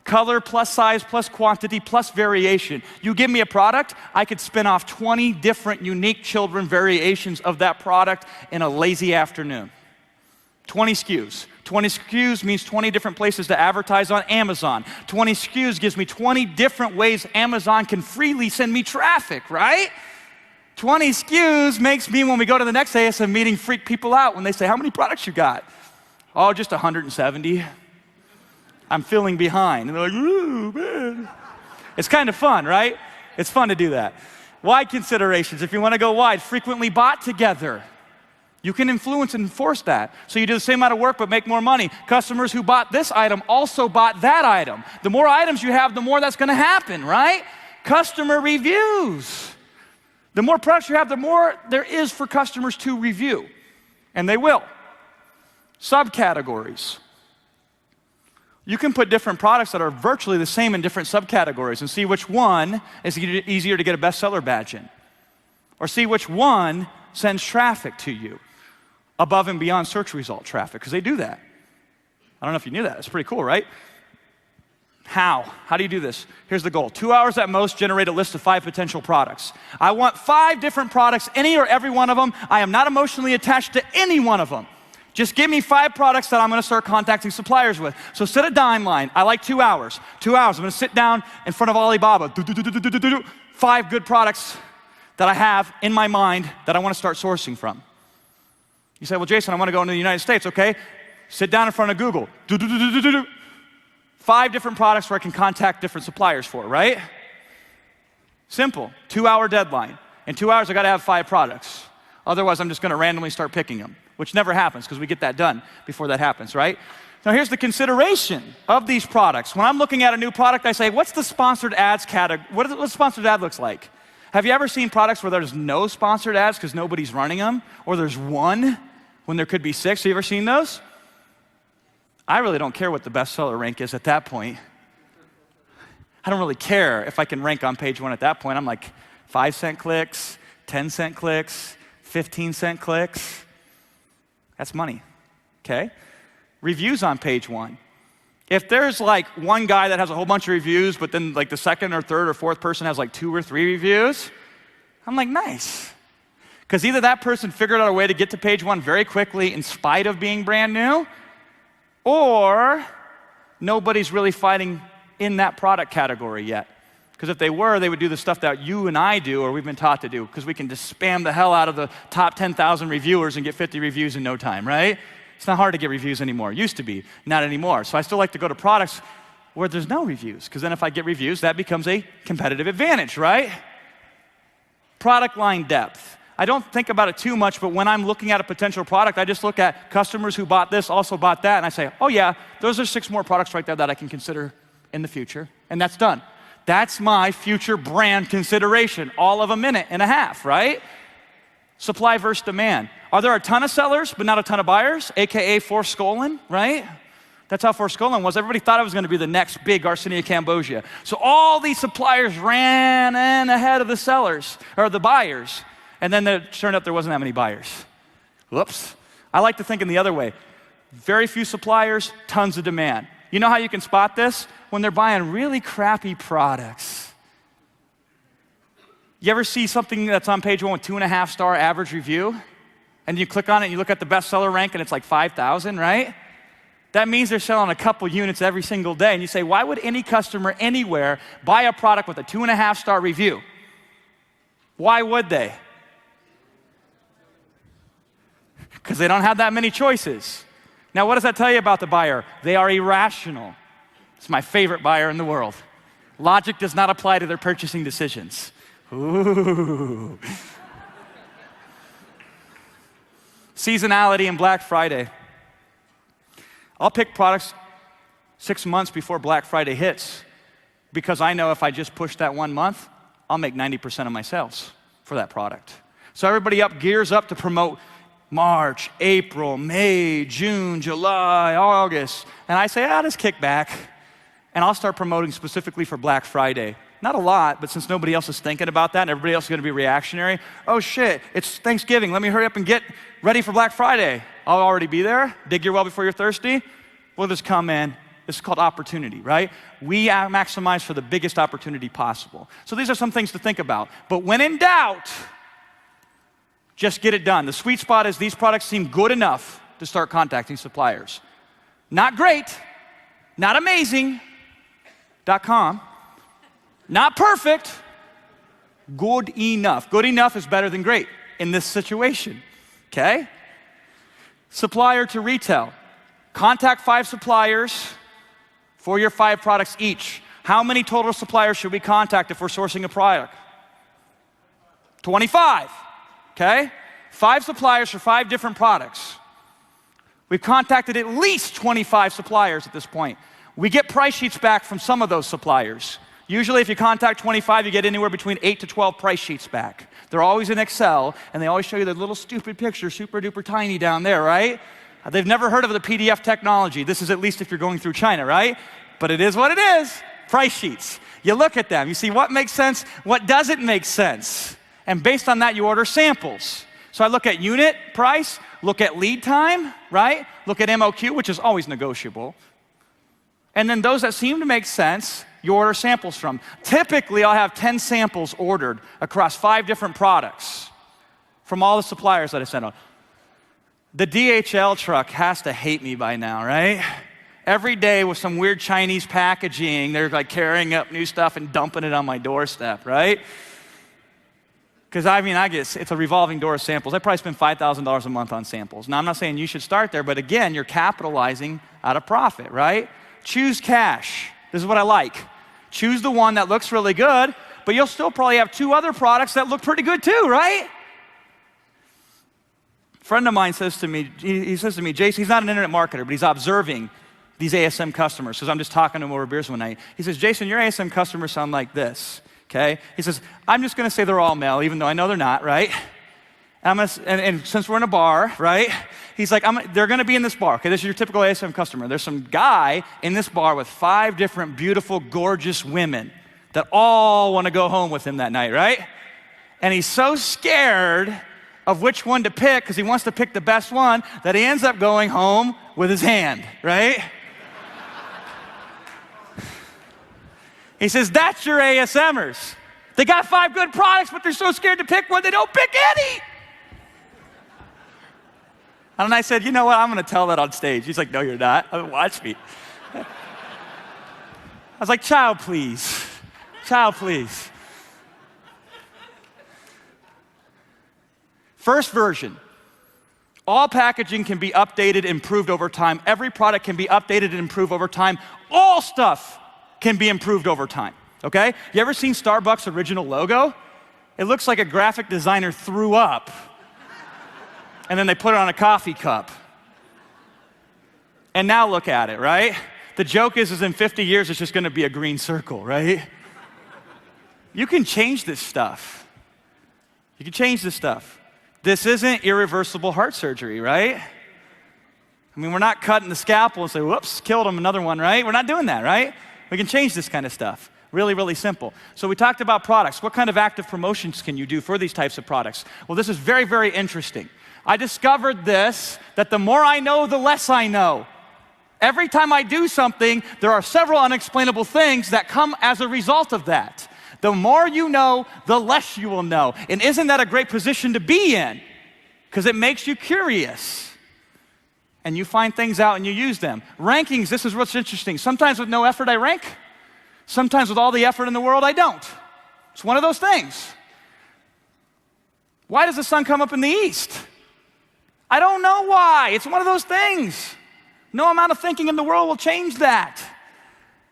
Color plus size plus quantity plus variation. You give me a product, I could spin off 20 different unique children variations of that product in a lazy afternoon. 20 SKUs. 20 SKUs means 20 different places to advertise on Amazon. 20 SKUs gives me 20 different ways Amazon can freely send me traffic, right? 20 SKUs makes me, when we go to the next ASM meeting, freak people out when they say, how many products you got? Oh, just 170. I'm feeling behind. And they're like, ooh, man. It's kind of fun, right? It's fun to do that. Wide considerations. If you want to go wide, frequently bought together. You can influence and enforce that. So you do the same amount of work but make more money. Customers who bought this item also bought that item. The more items you have, the more that's going to happen, right? Customer reviews. The more products you have, the more there is for customers to review. And they will. Subcategories. You can put different products that are virtually the same in different subcategories and see which one is easier to get a bestseller badge in. Or see which one sends traffic to you above and beyond search result traffic, because they do that. I don't know if you knew that. It's pretty cool, right? How? How do you do this? Here's the goal. 2 hours at most, generate a list of 5 potential products. I want 5 different products, any or every one of them. I am not emotionally attached to any one of them. Just give me 5 products that I'm going to start contacting suppliers with. So set a dime line. I like 2 hours. 2 hours. I'm going to sit down in front of Alibaba. 5 good products that I have in my mind that I want to start sourcing from. You say, well, Jason, I want to go into the United States. Okay. Sit down in front of Google. 5 different products where I can contact different suppliers for, right? Simple. 2-hour deadline. In 2 hours, I got to have 5 products. Otherwise, I'm just going to randomly start picking them, which never happens because we get that done before that happens, right? Now, here's the consideration of these products. When I'm looking at a new product, I say, what's the sponsored ads category? What the sponsored ad looks like? Have you ever seen products where there's no sponsored ads because nobody's running them? Or there's 1 when there could be 6? Have you ever seen those? I really don't care what the bestseller rank is at that point. I don't really care if I can rank on page 1 at that point. I'm like 5-cent clicks, 10-cent clicks, 15-cent clicks. That's money, okay? Reviews on page 1. If there's like one guy that has a whole bunch of reviews, but then like the second or third or fourth person has like 2 or 3 reviews, I'm like, nice. Because either that person figured out a way to get to page 1 very quickly in spite of being brand new, or nobody's really fighting in that product category yet. Because if they were, they would do the stuff that you and I do, or we've been taught to do, because we can just spam the hell out of the top 10,000 reviewers and get 50 reviews in no time, right? It's not hard to get reviews anymore. It used to be, not anymore. So I still like to go to products where there's no reviews, because then if I get reviews, that becomes a competitive advantage, right? Product line depth. I don't think about it too much, but when I'm looking at a potential product, I just look at customers who bought this, also bought that, and I say, oh yeah, those are 6 more products right there that I can consider in the future, and that's done. That's my future brand consideration, all of a minute and a half, right? Supply versus demand. Are there a ton of sellers, but not a ton of buyers? AKA Forskollen, right? That's how Forskollen was. Everybody thought it was going to be the next big Garcinia Cambogia. So all these suppliers ran in ahead of the sellers, or the buyers. And then it turned out there wasn't that many buyers. Whoops. I like to think in the other way. Very few suppliers, tons of demand. You know how you can spot this? When they're buying really crappy products. You ever see something that's on page 1 with 2.5-star average review? And you click on it and you look at the bestseller rank and it's like 5,000, right? That means they're selling a couple units every single day. And you say, why would any customer anywhere buy a product with a 2.5-star review? Why would they? Because they don't have that many choices. Now, what does that tell you about the buyer? They are irrational. It's my favorite buyer in the world. Logic does not apply to their purchasing decisions. Ooh. Seasonality and Black Friday. I'll pick products 6 months before Black Friday hits because I know if I just push that 1 month, I'll make 90% of my sales for that product. So everybody gears up to promote March, April, May, June, July, August. And I say, just kick back. And I'll start promoting specifically for Black Friday. Not a lot, but since nobody else is thinking about that and everybody else is going to be reactionary, oh shit, it's Thanksgiving. Let me hurry up and get ready for Black Friday. I'll already be there. Dig your well before you're thirsty. We'll just come in. This is called opportunity, right? We maximize for the biggest opportunity possible. So these are some things to think about. But when in doubt, just get it done. The sweet spot is these products seem good enough to start contacting suppliers. Not great, not amazing, .com. Not perfect, good enough. Good enough is better than great in this situation, okay? Supplier to retail. Contact 5 suppliers for your 5 products each. How many total suppliers should we contact if we're sourcing a product? 25, okay? 5 suppliers for 5 different products. We've contacted at least 25 suppliers at this point. We get price sheets back from some of those suppliers. Usually if you contact 25, you get anywhere between 8 to 12 price sheets back. They're always in Excel, and they always show you the little stupid picture, super duper tiny down there, right? They've never heard of the PDF technology. This is at least if you're going through China, right? But it is what it is. Price sheets. You look at them, you see what makes sense, what doesn't make sense. And based on that, you order samples. So I look at unit price, look at lead time, right? Look at MOQ, which is always negotiable. And then those that seem to make sense, you order samples from. Typically, I'll have 10 samples ordered across 5 different products from all the suppliers that I sent out. The DHL truck has to hate me by now, right? Every day with some weird Chinese packaging, they're like carrying up new stuff and dumping it on my doorstep, right? Because it's a revolving door of samples. I probably spend $5,000 a month on samples. Now, I'm not saying you should start there, but again, you're capitalizing out of profit, right? Choose cash. This is what I like. Choose the one that looks really good, but you'll still probably have 2 other products that look pretty good too, right? A friend of mine says to me, he says to me, Jason, he's not an internet marketer, but he's observing these ASM customers, because I'm just talking to him over beers one night. He says, Jason, your ASM customers sound like this, okay? He says, I'm just gonna say they're all male, even though I know they're not, right? And since we're in a bar, right? He's like, they're gonna be in this bar. Okay, this is your typical ASM customer. There's some guy in this bar with 5 different beautiful, gorgeous women that all wanna go home with him that night, right? And he's so scared of which one to pick, because he wants to pick the best one, that he ends up going home with his hand, right? He says, that's your ASMers. They got 5 good products, but they're so scared to pick one, they don't pick any. And I said, you know what, I'm going to tell that on stage. He's like, no, you're not. Watch me. I was like, child, please. Child, please. First version. All packaging can be updated, improved over time. Every product can be updated and improved over time. All stuff can be improved over time, okay? You ever seen Starbucks' original logo? It looks like a graphic designer threw up, and then they put it on a coffee cup. And now look at it, right? The joke is in 50 years, it's just gonna be a green circle, right? You can change this stuff. You can change this stuff. This isn't irreversible heart surgery, right? I mean, we're not cutting the scalpel and say, whoops, killed him, another one, right? We're not doing that, right? We can change this kind of stuff. Really, really simple. So we talked about products. What kind of active promotions can you do for these types of products? Well, this is very, very interesting. I discovered this, that the more I know, the less I know. Every time I do something, there are several unexplainable things that come as a result of that. The more you know, the less you will know. And isn't that a great position to be in? Because it makes you curious. And you find things out and you use them. Rankings, this is what's interesting. Sometimes with no effort, I rank. Sometimes with all the effort in the world, I don't. It's one of those things. Why does the sun come up in the east? I don't know why. It's one of those things. No amount of thinking in the world will change that.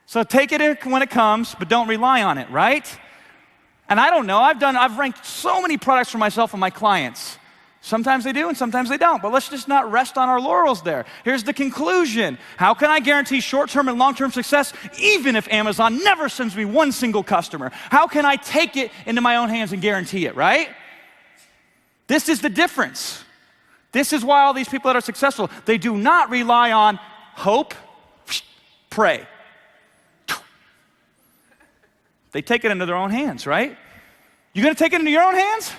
So take it when it comes, but don't rely on it, right? And I don't know, I've ranked so many products for myself and my clients. Sometimes they do and sometimes they don't, but let's just not rest on our laurels there. Here's the conclusion. How can I guarantee short-term and long-term success even if Amazon never sends me one single customer? How can I take it into my own hands and guarantee it, right? This is the difference. This is why all these people that are successful, they do not rely on hope, pray. They take it into their own hands, right? You gonna take it into your own hands?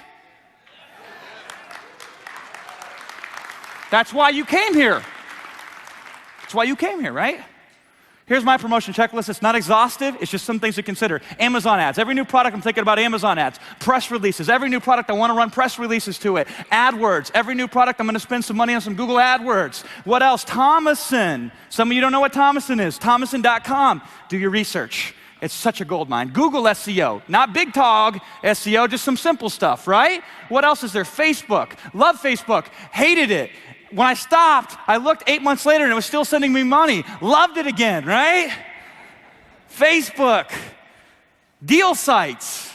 That's why you came here. That's why you came here, right? Here's my promotion checklist. It's not exhaustive. It's just some things to consider. Amazon ads. Every new product, I'm thinking about Amazon ads. Press releases. Every new product, I want to run press releases to it. AdWords. Every new product, I'm going to spend some money on some Google AdWords. What else? Thomason. Some of you don't know what Thomason is. Thomason.com. Do your research. It's such a gold mine. Google SEO. Not big tog SEO, just some simple stuff, right? What else is there? Facebook. Love Facebook. Hated it. When I stopped, I looked 8 months later and it was still sending me money. Loved it again, right? Facebook, deal sites.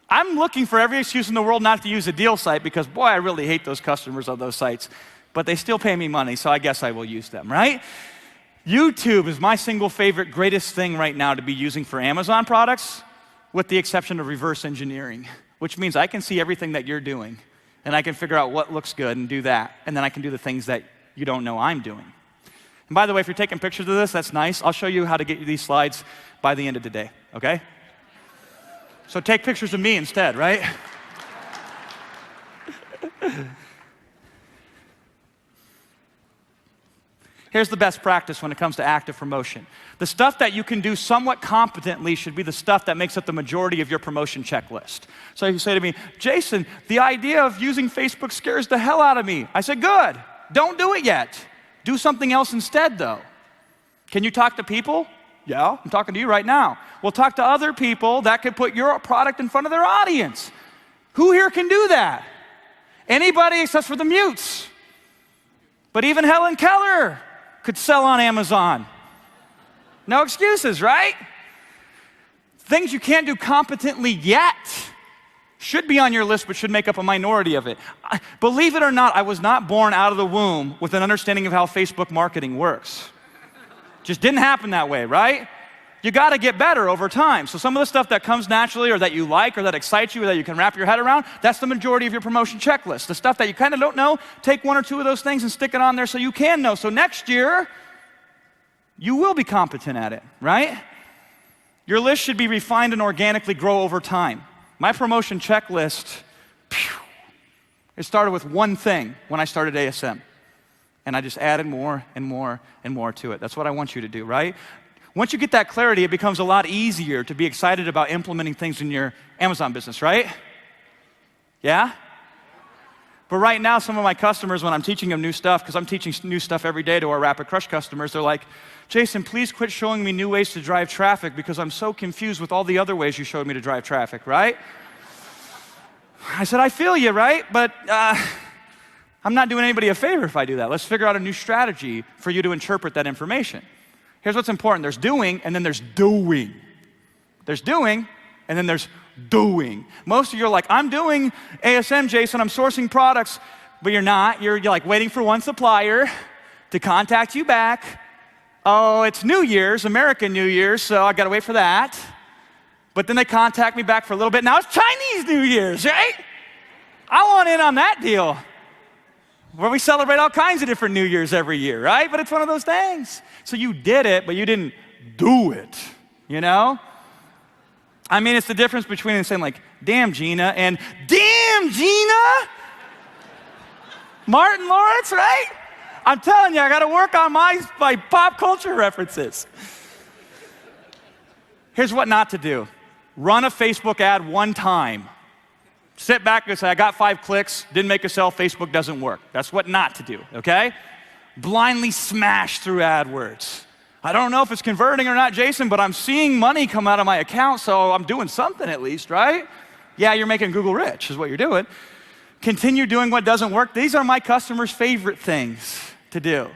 I'm looking for every excuse in the world not to use a deal site because, boy, I really hate those customers of those sites. But they still pay me money, so I guess I will use them, right? YouTube is my single favorite, greatest thing right now to be using for Amazon products, with the exception of reverse engineering, which means I can see everything that you're doing. And I can figure out what looks good and do that. And then I can do the things that you don't know I'm doing. And by the way, if you're taking pictures of this, that's nice. I'll show you how to get you these slides by the end of the day, okay? So take pictures of me instead, right? Here's the best practice when it comes to active promotion. The stuff that you can do somewhat competently should be the stuff that makes up the majority of your promotion checklist. So you say to me, Jason, the idea of using Facebook scares the hell out of me. I said, good, don't do it yet. Do something else instead though. Can you talk to people? Yeah, I'm talking to you right now. Well, talk to other people that could put your product in front of their audience. Who here can do that? Anybody except for the mutes. But even Helen Keller could sell on Amazon. No excuses, right? Things you can't do competently yet should be on your list, but should make up a minority of it. Believe it or not, I was not born out of the womb with an understanding of how Facebook marketing works. Just didn't happen that way, right? You gotta get better over time. So some of the stuff that comes naturally or that you like or that excites you or that you can wrap your head around, that's the majority of your promotion checklist. The stuff that you kind of don't know, take one or two of those things and stick it on there so you can know. So next year, you will be competent at it, right? Your list should be refined and organically grow over time. My promotion checklist, it started with one thing when I started ASM. And I just added more and more and more to it. That's what I want you to do, right? Once you get that clarity, it becomes a lot easier to be excited about implementing things in your Amazon business, right? Yeah? But right now, some of my customers, when I'm teaching them new stuff, because I'm teaching new stuff every day to our Rapid Crush customers, they're like, Jason, please quit showing me new ways to drive traffic because I'm so confused with all the other ways you showed me to drive traffic, right? I said, I feel you, right? But I'm not doing anybody a favor if I do that. Let's figure out a new strategy for you to interpret that information. Here's what's important. There's doing, and then there's doing. There's doing, and then there's doing. Most of you are like, I'm doing ASM, Jason, I'm sourcing products, but you're not. You're like waiting for one supplier to contact you back. Oh, it's New Year's, American New Year's, so I gotta wait for that. But then they contact me back for a little bit. Now it's Chinese New Year's, right? I want in on that deal where we celebrate all kinds of different New Year's every year, right? But it's one of those things. So you did it, but you didn't do it, you know? I mean, it's the difference between saying like, damn Gina, and damn Gina! Martin Lawrence, right? I'm telling you, I gotta work on my pop culture references. Here's what not to do. Run a Facebook ad one time. Sit back and say, I got 5 clicks, didn't make a sale, Facebook doesn't work. That's what not to do, okay? Blindly smash through AdWords. I don't know if it's converting or not, Jason, but I'm seeing money come out of my account, so I'm doing something at least, right? Yeah, you're making Google rich is what you're doing. Continue doing what doesn't work. These are my customers' favorite things to do.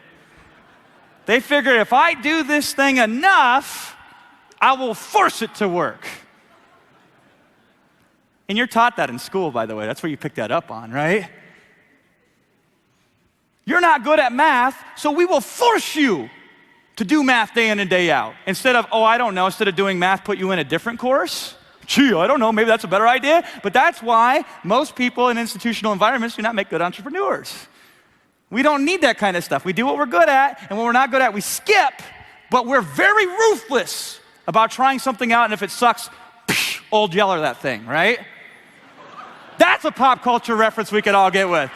They figure if I do this thing enough, I will force it to work. And you're taught that in school, by the way. That's where you pick that up on, right? You're not good at math, so we will force you to do math day in and day out. Instead of, oh, I don't know, instead of doing math, put you in a different course. Gee, I don't know, maybe that's a better idea. But that's why most people in institutional environments do not make good entrepreneurs. We don't need that kind of stuff. We do what we're good at, and what we're not good at, we skip, but we're very ruthless about trying something out, and if it sucks, psh, old yeller that thing, right? That's a pop culture reference we could all get with.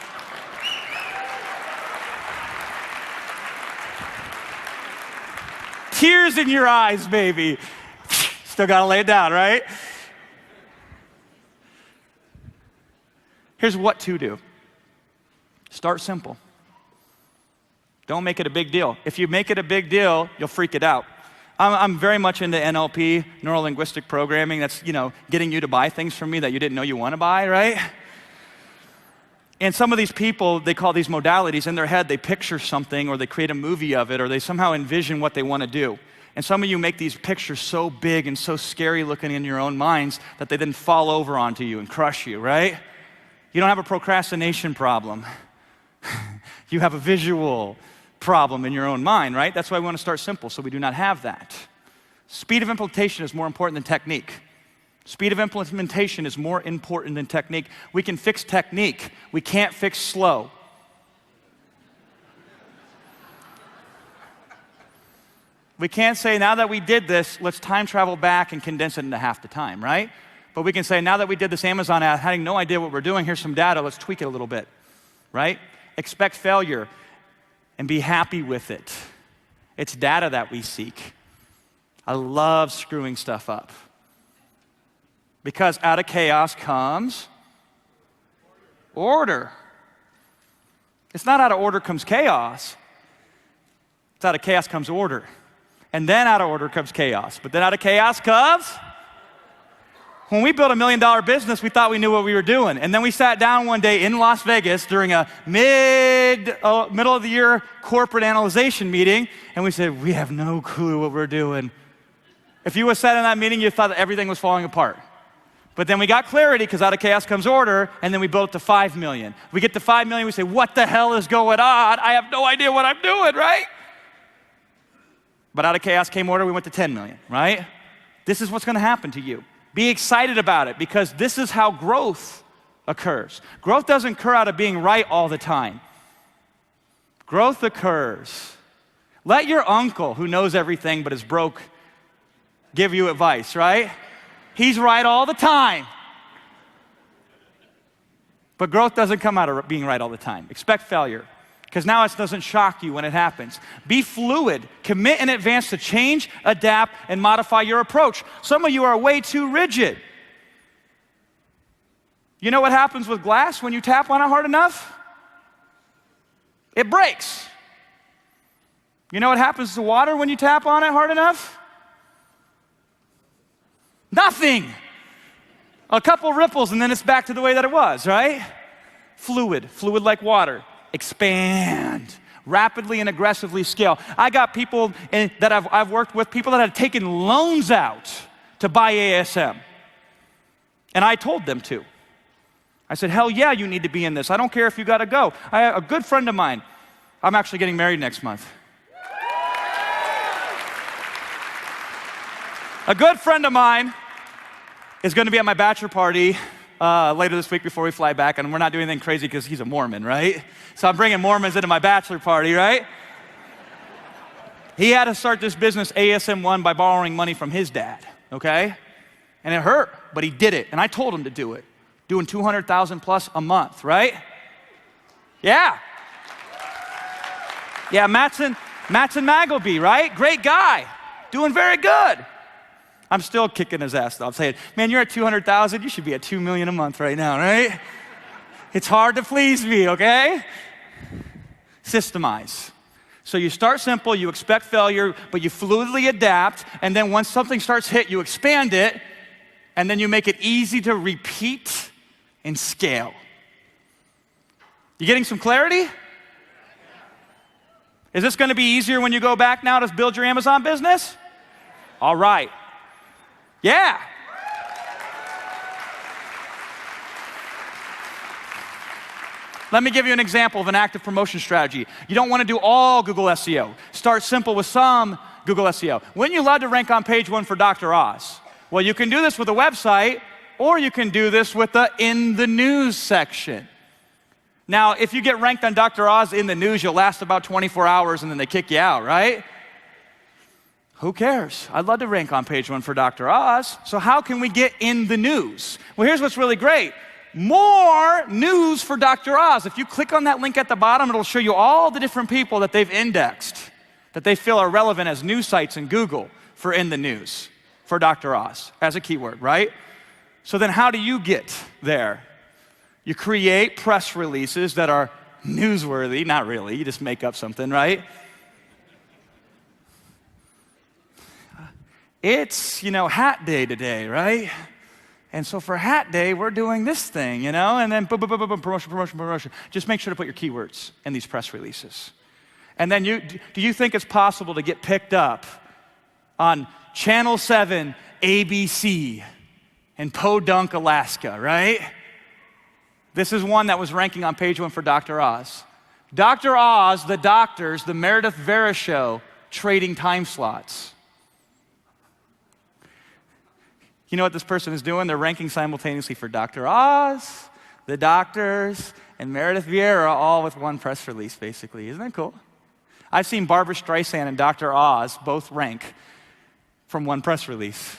Tears in your eyes, baby. Still gotta lay it down, right? Here's what to do. Start simple. Don't make it a big deal. If you make it a big deal, you'll freak it out. I'm very much into NLP, neuro-linguistic programming. That's, getting you to buy things from me that you didn't know you want to buy, right? And some of these people, they call these modalities, in their head, they picture something, or they create a movie of it, or they somehow envision what they want to do. And some of you make these pictures so big and so scary looking in your own minds that they then fall over onto you and crush you, right? You don't have a procrastination problem. You have a visual problem in your own mind, right? That's why we want to start simple, so we do not have that. Speed of implementation is more important than technique. Speed of implementation is more important than technique. We can fix technique. We can't fix slow. We can't say, now that we did this, let's time travel back and condense it into half the time, right? But we can say, now that we did this Amazon ad, having no idea what we're doing, here's some data, let's tweak it a little bit, right? Expect failure and be happy with it. It's data that we seek. I love screwing stuff up. Because out of chaos comes order. It's not out of order comes chaos. It's out of chaos comes order. And then out of order comes chaos. But then out of chaos comes... When we built $1 million business, we thought we knew what we were doing. And then we sat down one day in Las Vegas during a middle of the year corporate analyzation meeting, and we said, we have no clue what we're doing. If you were sat in that meeting, you thought that everything was falling apart. But then we got clarity, because out of chaos comes order, and then we built it to 5 million. We get to 5 million, we say, what the hell is going on? I have no idea what I'm doing, right? But out of chaos came order, we went to 10 million, right? This is what's gonna happen to you. Be excited about it, because this is how growth occurs. Growth doesn't occur out of being right all the time. Growth occurs. Let your uncle, who knows everything but is broke, give you advice, right? He's right all the time. But growth doesn't come out of being right all the time. Expect failure, because now it doesn't shock you when it happens. Be fluid. Commit in advance to change, adapt, and modify your approach. Some of you are way too rigid. You know what happens with glass when you tap on it hard enough? It breaks. You know what happens to water when you tap on it hard enough? Nothing. A couple ripples and then it's back to the way that it was, right? Fluid like water. Expand. Rapidly and aggressively scale. I got people that I've worked with, people that have taken loans out to buy ASM. And I told them to. I said, hell yeah, you need to be in this. I don't care if you gotta go. A good friend of mine, I'm actually getting married next month. A good friend of mine is gonna be at my bachelor party later this week before we fly back, and we're not doing anything crazy because he's a Mormon, right? So I'm bringing Mormons into my bachelor party, right? He had to start this business, ASM1, by borrowing money from his dad, okay? And it hurt, but he did it, and I told him to do it. Doing 200,000 plus a month, right? Yeah. Yeah, Matson Magleby, right? Great guy, doing very good. I'm still kicking his ass though. I'm saying, man, you're at 200,000, you should be at 2 million a month right now, right? It's hard to please me, okay? Systemize. So you start simple, you expect failure, but you fluidly adapt, and then once something starts hit, you expand it, and then you make it easy to repeat and scale. You getting some clarity? Is this gonna be easier when you go back now to build your Amazon business? All right. Yeah. Let me give you an example of an active promotion strategy. You don't want to do all Google SEO. Start simple with some Google SEO. When you allowed to rank on page 1 for Dr. Oz? Well, you can do this with a website, or you can do this with the in the news section. Now, if you get ranked on Dr. Oz in the news, you'll last about 24 hours and then they kick you out, right? Who cares? I'd love to rank on page 1 for Dr. Oz. So how can we get in the news? Well, here's what's really great. More news for Dr. Oz. If you click on that link at the bottom, it'll show you all the different people that they've indexed, that they feel are relevant as news sites in Google for in the news, for Dr. Oz, as a keyword, right? So then how do you get there? You create press releases that are newsworthy. Not really, you just make up something, right? It's, hat day today, right? And so for hat day, we're doing this thing, and then boom, boom, boom, boom, boom, promotion. Just make sure to put your keywords in these press releases. And then do you think it's possible to get picked up on Channel 7 ABC in Podunk, Alaska, right? This is one that was ranking on page 1 for Dr. Oz. Dr. Oz, the doctors, the Meredith Vera show, trading time slots. You know what this person is doing? They're ranking simultaneously for Dr. Oz, the doctors, and Meredith Vieira, all with one press release, basically. Isn't that cool? I've seen Barbara Streisand and Dr. Oz both rank from one press release.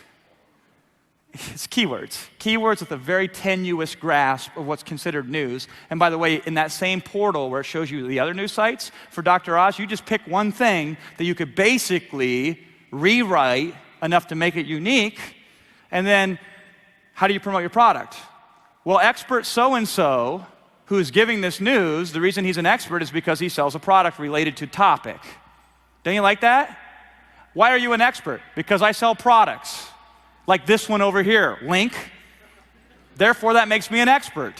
It's keywords. Keywords with a very tenuous grasp of what's considered news. And by the way, in that same portal where it shows you the other news sites, for Dr. Oz, you just pick one thing that you could basically rewrite enough to make it unique. And then, how do you promote your product? Well, expert so-and-so, who is giving this news, the reason he's an expert is because he sells a product related to topic. Don't you like that? Why are you an expert? Because I sell products. Like this one over here, link. Therefore, that makes me an expert.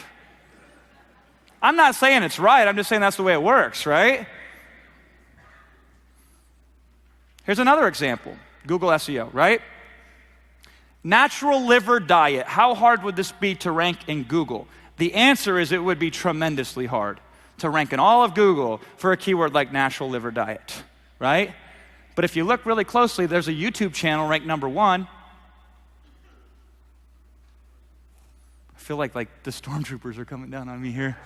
I'm not saying it's right, I'm just saying that's the way it works, right? Here's another example, Google SEO, right? Natural liver diet. How hard would this be to rank in Google? The answer is it would be tremendously hard to rank in all of Google for a keyword like natural liver diet, right? But if you look really closely, there's a YouTube channel ranked number 1. I feel like the stormtroopers are coming down on me here.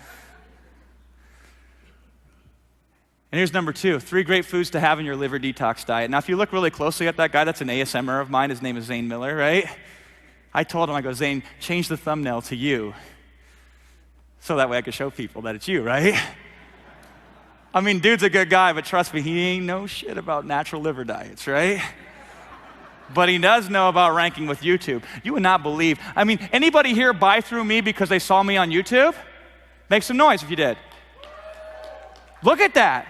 And here's number 2, 3 great foods to have in your liver detox diet. Now, if you look really closely at that guy, that's an ASMR of mine. His name is Zane Miller, right? I told him, I go, Zane, change the thumbnail to you. So that way I could show people that it's you, right? I mean, dude's a good guy, but trust me, he ain't know shit about natural liver diets, right? but he does know about ranking with YouTube. You would not believe. I mean, anybody here buy through me because they saw me on YouTube? Make some noise if you did. Look at that.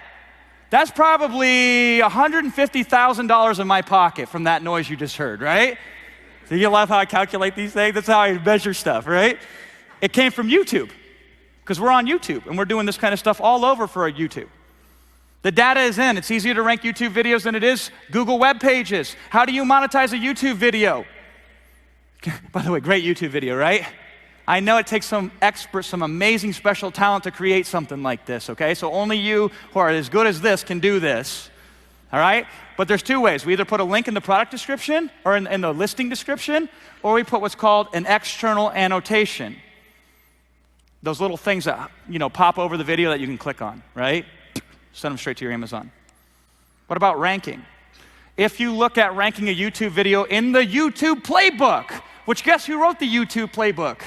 That's probably $150,000 in my pocket from that noise you just heard, right? So you love how I calculate these things? That's how I measure stuff, right? It came from YouTube, because we're on YouTube, and we're doing this kind of stuff all over for our YouTube. The data is in. It's easier to rank YouTube videos than it is Google web pages. How do you monetize a YouTube video? By the way, great YouTube video, right? I know it takes some experts, some amazing special talent to create something like this, okay? So only you who are as good as this can do this, all right? But there's two ways. We either put a link in the product description or in the listing description, or we put what's called an external annotation. Those little things that, pop over the video that you can click on, right? Send them straight to your Amazon. What about ranking? If you look at ranking a YouTube video in the YouTube playbook, which guess who wrote the YouTube playbook?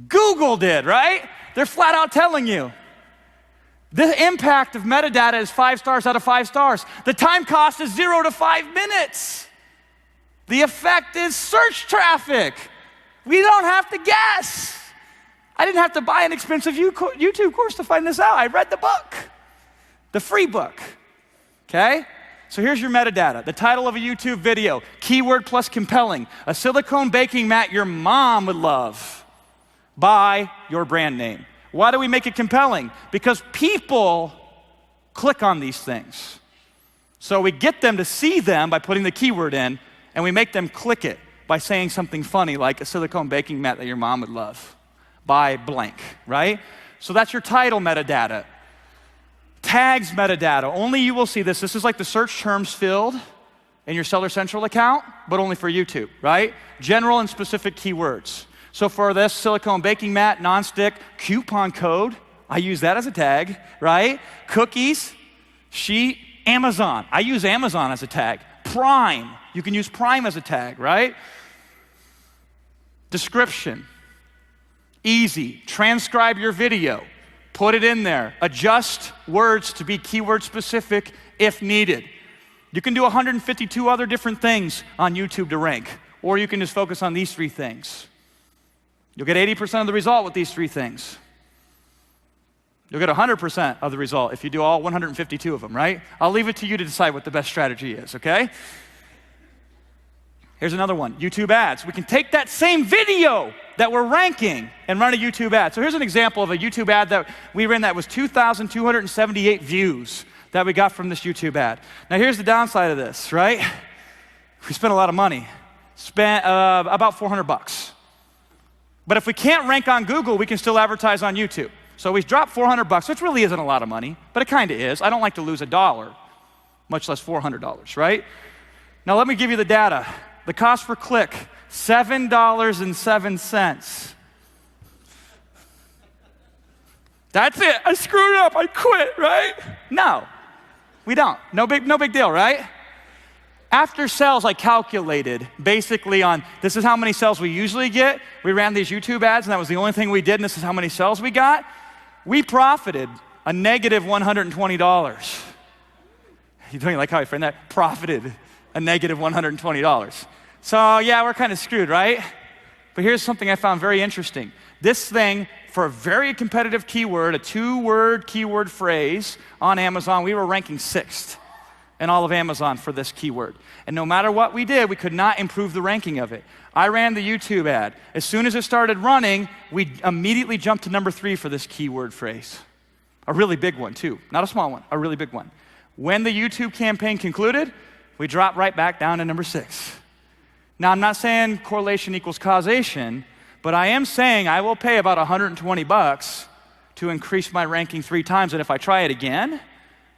Google did, right? They're flat out telling you. The impact of metadata is 5 stars out of 5 stars. The time cost is 0 to 5 minutes. The effect is search traffic. We don't have to guess. I didn't have to buy an expensive YouTube course to find this out. I read the book, the free book, okay? So here's your metadata. The title of a YouTube video, keyword plus compelling, a silicone baking mat your mom would love. By your brand name. Why do we make it compelling? Because people click on these things. So we get them to see them by putting the keyword in, and we make them click it by saying something funny like a silicone baking mat that your mom would love. By blank, right? So that's your title metadata. Tags metadata, only you will see this. This is like the search terms field in your Seller Central account, but only for YouTube, right? General and specific keywords. So for this silicone baking mat, nonstick, coupon code, I use that as a tag, right? Cookies, sheet, Amazon. I use Amazon as a tag. Prime, you can use Prime as a tag, right? Description, easy. Transcribe your video, put it in there. Adjust words to be keyword specific if needed. You can do 152 other different things on YouTube to rank, or you can just focus on these 3 things. You'll get 80% of the result with these 3 things. You'll get 100% of the result if you do all 152 of them, right? I'll leave it to you to decide what the best strategy is, okay? Here's another one, YouTube ads. We can take that same video that we're ranking and run a YouTube ad. So here's an example of a YouTube ad that we ran that was 2,278 views that we got from this YouTube ad. Now here's the downside of this, right? We spent a lot of money. Spent about $400. But if we can't rank on Google, we can still advertise on YouTube. So we dropped $400, which really isn't a lot of money, but it kind of is. I don't like to lose $1, much less $400, right? Now let me give you the data. The cost per click, $7.07. That's it. I screwed up. I quit, right? No, we don't. No big deal, right? After sales, I calculated basically on this is how many sales we usually get. We ran these YouTube ads, and that was the only thing we did, and this is how many sales we got. We profited a negative $120. You don't like how I framed that? Profited a negative $120. So yeah, we're kind of screwed, right? But here's something I found very interesting. This thing, for a very competitive keyword, a 2-word keyword phrase on Amazon, we were ranking 6th. In all of Amazon for this keyword. And no matter what we did, we could not improve the ranking of it. I ran the YouTube ad. As soon as it started running, we immediately jumped to number 3 for this keyword phrase. A really big one too, not a small one, a really big one. When the YouTube campaign concluded, we dropped right back down to number 6. Now I'm not saying correlation equals causation, but I am saying I will pay about $120 to increase my ranking 3 times, and if I try it again,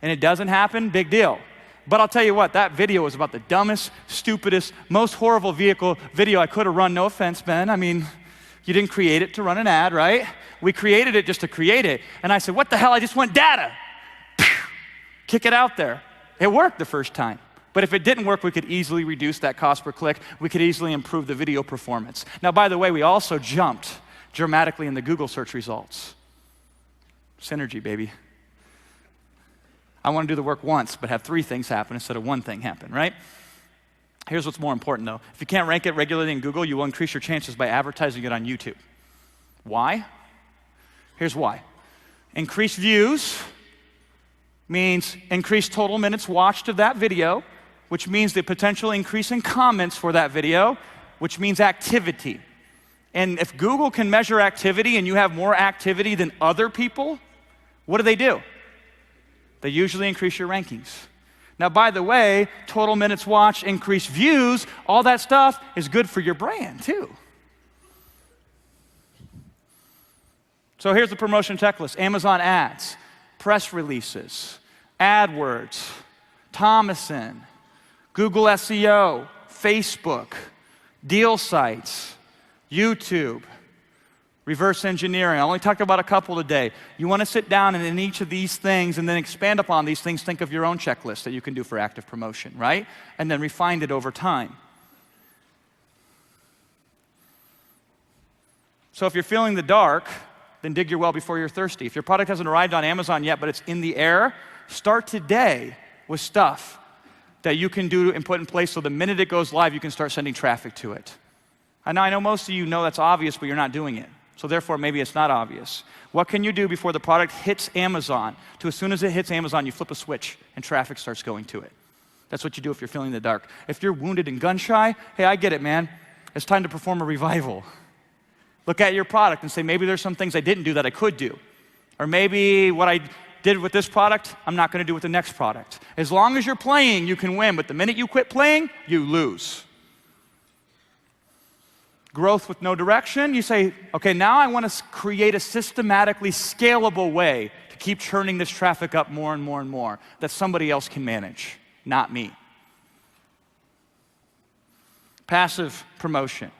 and it doesn't happen, big deal. But I'll tell you what, that video was about the dumbest, stupidest, most horrible video I could have run. No offense, Ben. I mean, you didn't create it to run an ad, right? We created it just to create it. And I said, what the hell? I just want data. Kick it out there. It worked the first time. But if it didn't work, we could easily reduce that cost per click. We could easily improve the video performance. Now, by the way, we also jumped dramatically in the Google search results. Synergy, baby. I want to do the work once, but have 3 things happen instead of 1 thing happen, right? Here's what's more important, though. If you can't rank it regularly in Google, you will increase your chances by advertising it on YouTube. Why? Here's why. Increased views means increased total minutes watched of that video, which means the potential increase in comments for that video, which means activity. And if Google can measure activity and you have more activity than other people, what do? They usually increase your rankings. Now, by the way, total minutes watched, increased views, all that stuff is good for your brand, too. So here's the promotion checklist. Amazon ads, press releases, AdWords, Thomason, Google SEO, Facebook, deal sites, YouTube, reverse engineering. I only talked about a couple today. You want to sit down and in each of these things and then expand upon these things, think of your own checklist that you can do for active promotion, right? And then refine it over time. So if you're feeling the dark, then dig your well before you're thirsty. If your product hasn't arrived on Amazon yet, but it's in the air, start today with stuff that you can do and put in place so the minute it goes live, you can start sending traffic to it. I know most of you know that's obvious, but you're not doing it. So therefore, maybe it's not obvious. What can you do before the product hits Amazon? To as soon as it hits Amazon, you flip a switch and traffic starts going to it. That's what you do if you're feeling the dark. If you're wounded and gun shy, hey, I get it, man. It's time to perform a revival. Look at your product and say, maybe there's some things I didn't do that I could do. Or maybe what I did with this product, I'm not going to do with the next product. As long as you're playing, you can win. But the minute you quit playing, you lose. Growth with no direction, you say, okay, now I want to create a systematically scalable way to keep churning this traffic up more and more and more that somebody else can manage, not me. Passive promotion.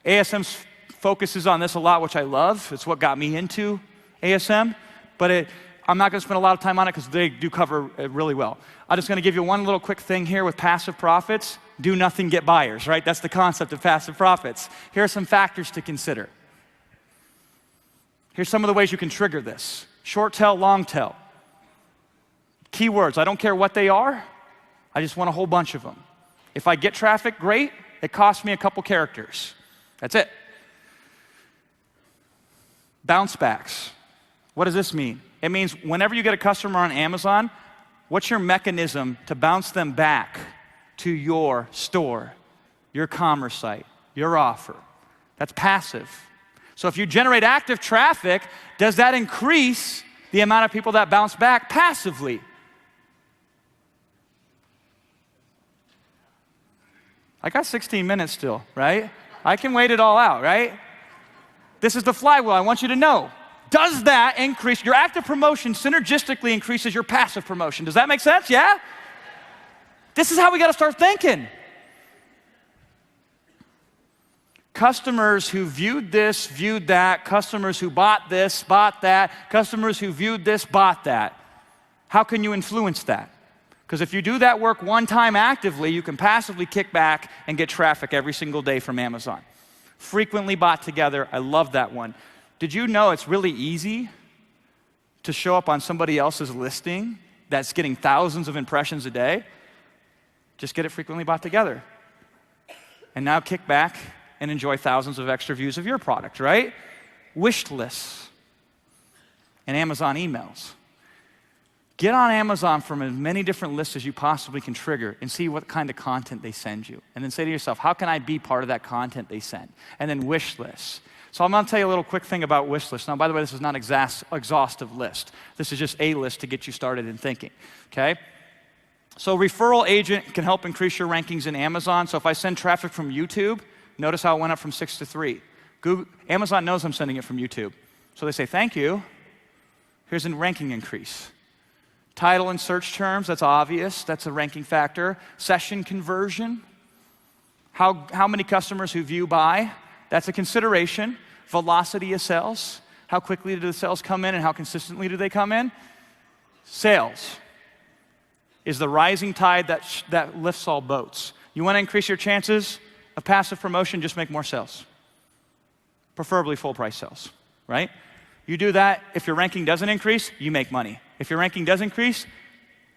ASM focuses on this a lot, which I love. It's what got me into ASM, but I'm not going to spend a lot of time on it because they do cover it really well. I'm just going to give you one little quick thing here with passive profits. Do nothing, get buyers, right? That's the concept of passive profits. Here are some factors to consider. Here's some of the ways you can trigger this. Short tail, long tail. Keywords, I don't care what they are. I just want a whole bunch of them. If I get traffic, great. It costs me a couple characters. That's it. Bounce backs. What does this mean? It means whenever you get a customer on Amazon, what's your mechanism to bounce them back to your store, your commerce site, your offer? That's passive. So if you generate active traffic, does that increase the amount of people that bounce back passively? I got 16 minutes still, right? I can wait it all out, right? This is the flywheel. I want you to know. Does that increase your active promotion synergistically increases your passive promotion? Does that make sense? Yeah? This is how we got to start thinking. Customers who viewed this, viewed that. Customers who bought this, bought that. Customers who viewed this, bought that. How can you influence that? Because if you do that work one time actively, you can passively kick back and get traffic every single day from Amazon. Frequently bought together. I love that one. Did you know it's really easy to show up on somebody else's listing that's getting thousands of impressions a day? Just get it frequently bought together. And now kick back and enjoy thousands of extra views of your product, right? Wish lists and Amazon emails. Get on Amazon from as many different lists as you possibly can trigger and see what kind of content they send you. And then say to yourself, how can I be part of that content they send? And then wish lists. So I'm going to tell you a little quick thing about wish lists. Now, by the way, this is not an exhaustive list. This is just a list to get you started in thinking, okay? So referral agent can help increase your rankings in Amazon. So if I send traffic from YouTube, notice how it went up from 6 to 3. Amazon knows I'm sending it from YouTube. So they say, thank you. Here's a ranking increase. Title and search terms, that's obvious. That's a ranking factor. Session conversion. How many customers who view buy? That's a consideration. Velocity of sales. How quickly do the sales come in and how consistently do they come in? Sales is the rising tide that lifts all boats. You want to increase your chances of passive promotion, just make more sales. Preferably full price sales, right? You do that, if your ranking doesn't increase, you make money. If your ranking does increase,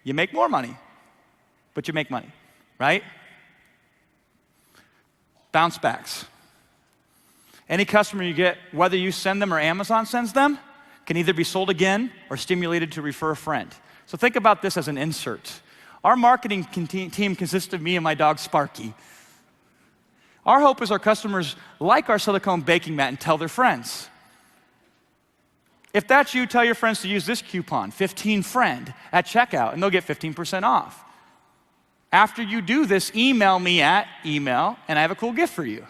you make more money, but you make money, right? bounce backs. Any customer you get, whether you send them or Amazon sends them, can either be sold again or stimulated to refer a friend. So think about this as an insert. Our marketing team consists of me and my dog Sparky. Our hope is our customers like our silicone baking mat and tell their friends. If that's you, tell your friends to use this coupon, 15friend, at checkout, and they'll get 15% off. After you do this, email me at email, and I have a cool gift for you.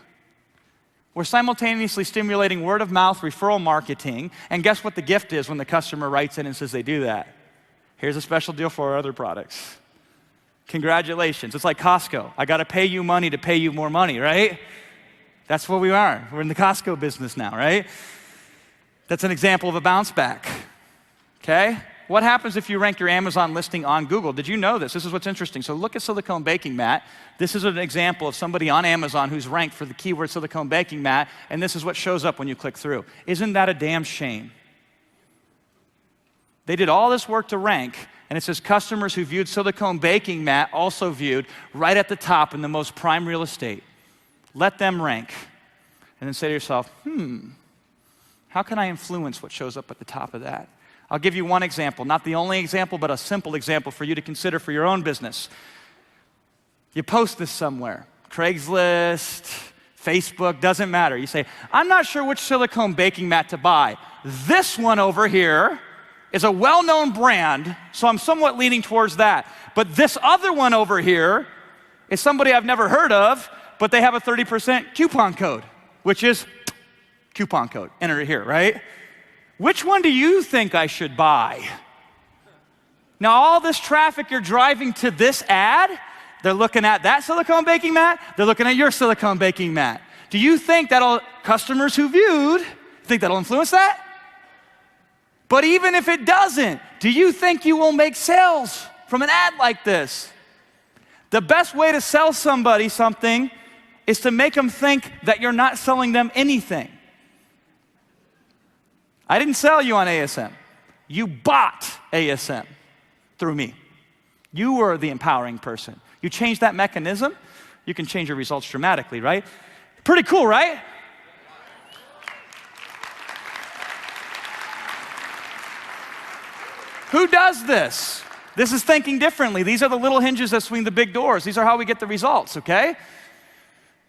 We're simultaneously stimulating word of mouth referral marketing, and guess what the gift is when the customer writes in and says they do that? Here's a special deal for our other products. Congratulations. It's like Costco. I got to pay you money to pay you more money, right? That's what we are. We're in the Costco business now, right? That's an example of a bounce back, okay? What happens if you rank your Amazon listing on Google? Did you know this? This is what's interesting. So look at silicone baking mat. This is an example of somebody on Amazon who's ranked for the keyword silicone baking mat, and this is what shows up when you click through. Isn't that a damn shame? They did all this work to rank, and it says customers who viewed silicone baking mat also viewed right at the top in the most prime real estate. Let them rank. And then say to yourself, how can I influence what shows up at the top of that? I'll give you one example, not the only example, but a simple example for you to consider for your own business. You post this somewhere, Craigslist, Facebook, doesn't matter. You say, I'm not sure which silicone baking mat to buy. This one over here is a well-known brand, so I'm somewhat leaning towards that. But this other one over here is somebody I've never heard of, but they have a 30% coupon code, which is coupon code. Enter it here, right? Which one do you think I should buy? Now, all this traffic you're driving to this ad, they're looking at that silicone baking mat, they're looking at your silicone baking mat. Do you think customers who viewed, think that'll influence that? But even if it doesn't, do you think you will make sales from an ad like this? The best way to sell somebody something is to make them think that you're not selling them anything. I didn't sell you on ASM. You bought ASM through me. You were the empowering person. You change that mechanism, you can change your results dramatically, right? Pretty cool, right? Who does this? This is thinking differently. These are the little hinges that swing the big doors. These are how we get the results, okay?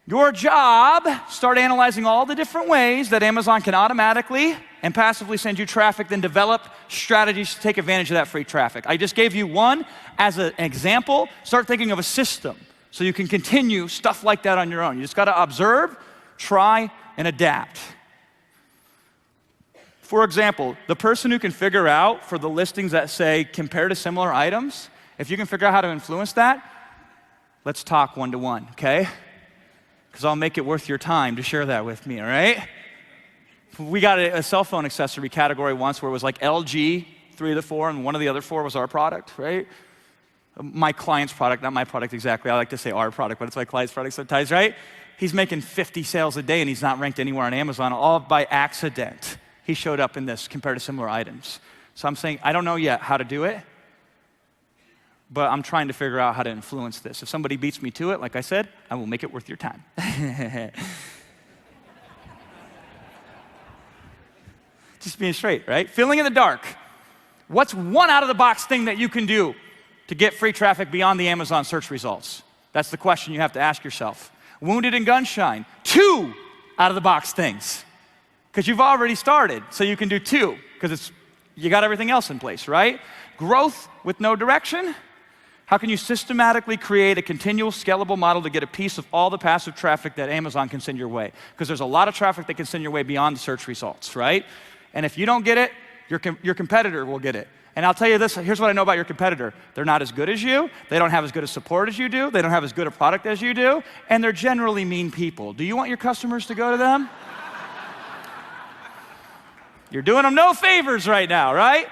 Your job, start analyzing all the different ways that Amazon can automatically and passively send you traffic, then develop strategies to take advantage of that free traffic. I just gave you one as an example. Start thinking of a system so you can continue stuff like that on your own. You just gotta observe, try, and adapt. For example, the person who can figure out for the listings that say compare to similar items, if you can figure out how to influence that, let's talk one-to-one, okay? Because I'll make it worth your time to share that with me, all right? We got a cell phone accessory category once where it was like LG, 3 of the 4, and one of the other 4 was our product, right? My client's product, not my product exactly. I like to say our product, but it's my client's product sometimes, right? He's making 50 sales a day and he's not ranked anywhere on Amazon, all by accident. He showed up in this compared to similar items. So I'm saying, I don't know yet how to do it, but I'm trying to figure out how to influence this. If somebody beats me to it, like I said, I will make it worth your time. Just being straight, right? Filling in the dark. What's one out-of-the-box thing that you can do to get free traffic beyond the Amazon search results? That's the question you have to ask yourself. Wounded and Gunshine, 2 out-of-the-box things. Because you've already started, so you can do 2, because you got everything else in place, right? Growth with no direction. How can you systematically create a continual scalable model to get a piece of all the passive traffic that Amazon can send your way? Because there's a lot of traffic that can send your way beyond the search results, right? And if you don't get it, your competitor will get it. And I'll tell you this, here's what I know about your competitor. They're not as good as you, they don't have as good a support as you do, they don't have as good a product as you do, and they're generally mean people. Do you want your customers to go to them? You're doing them no favors right now, right?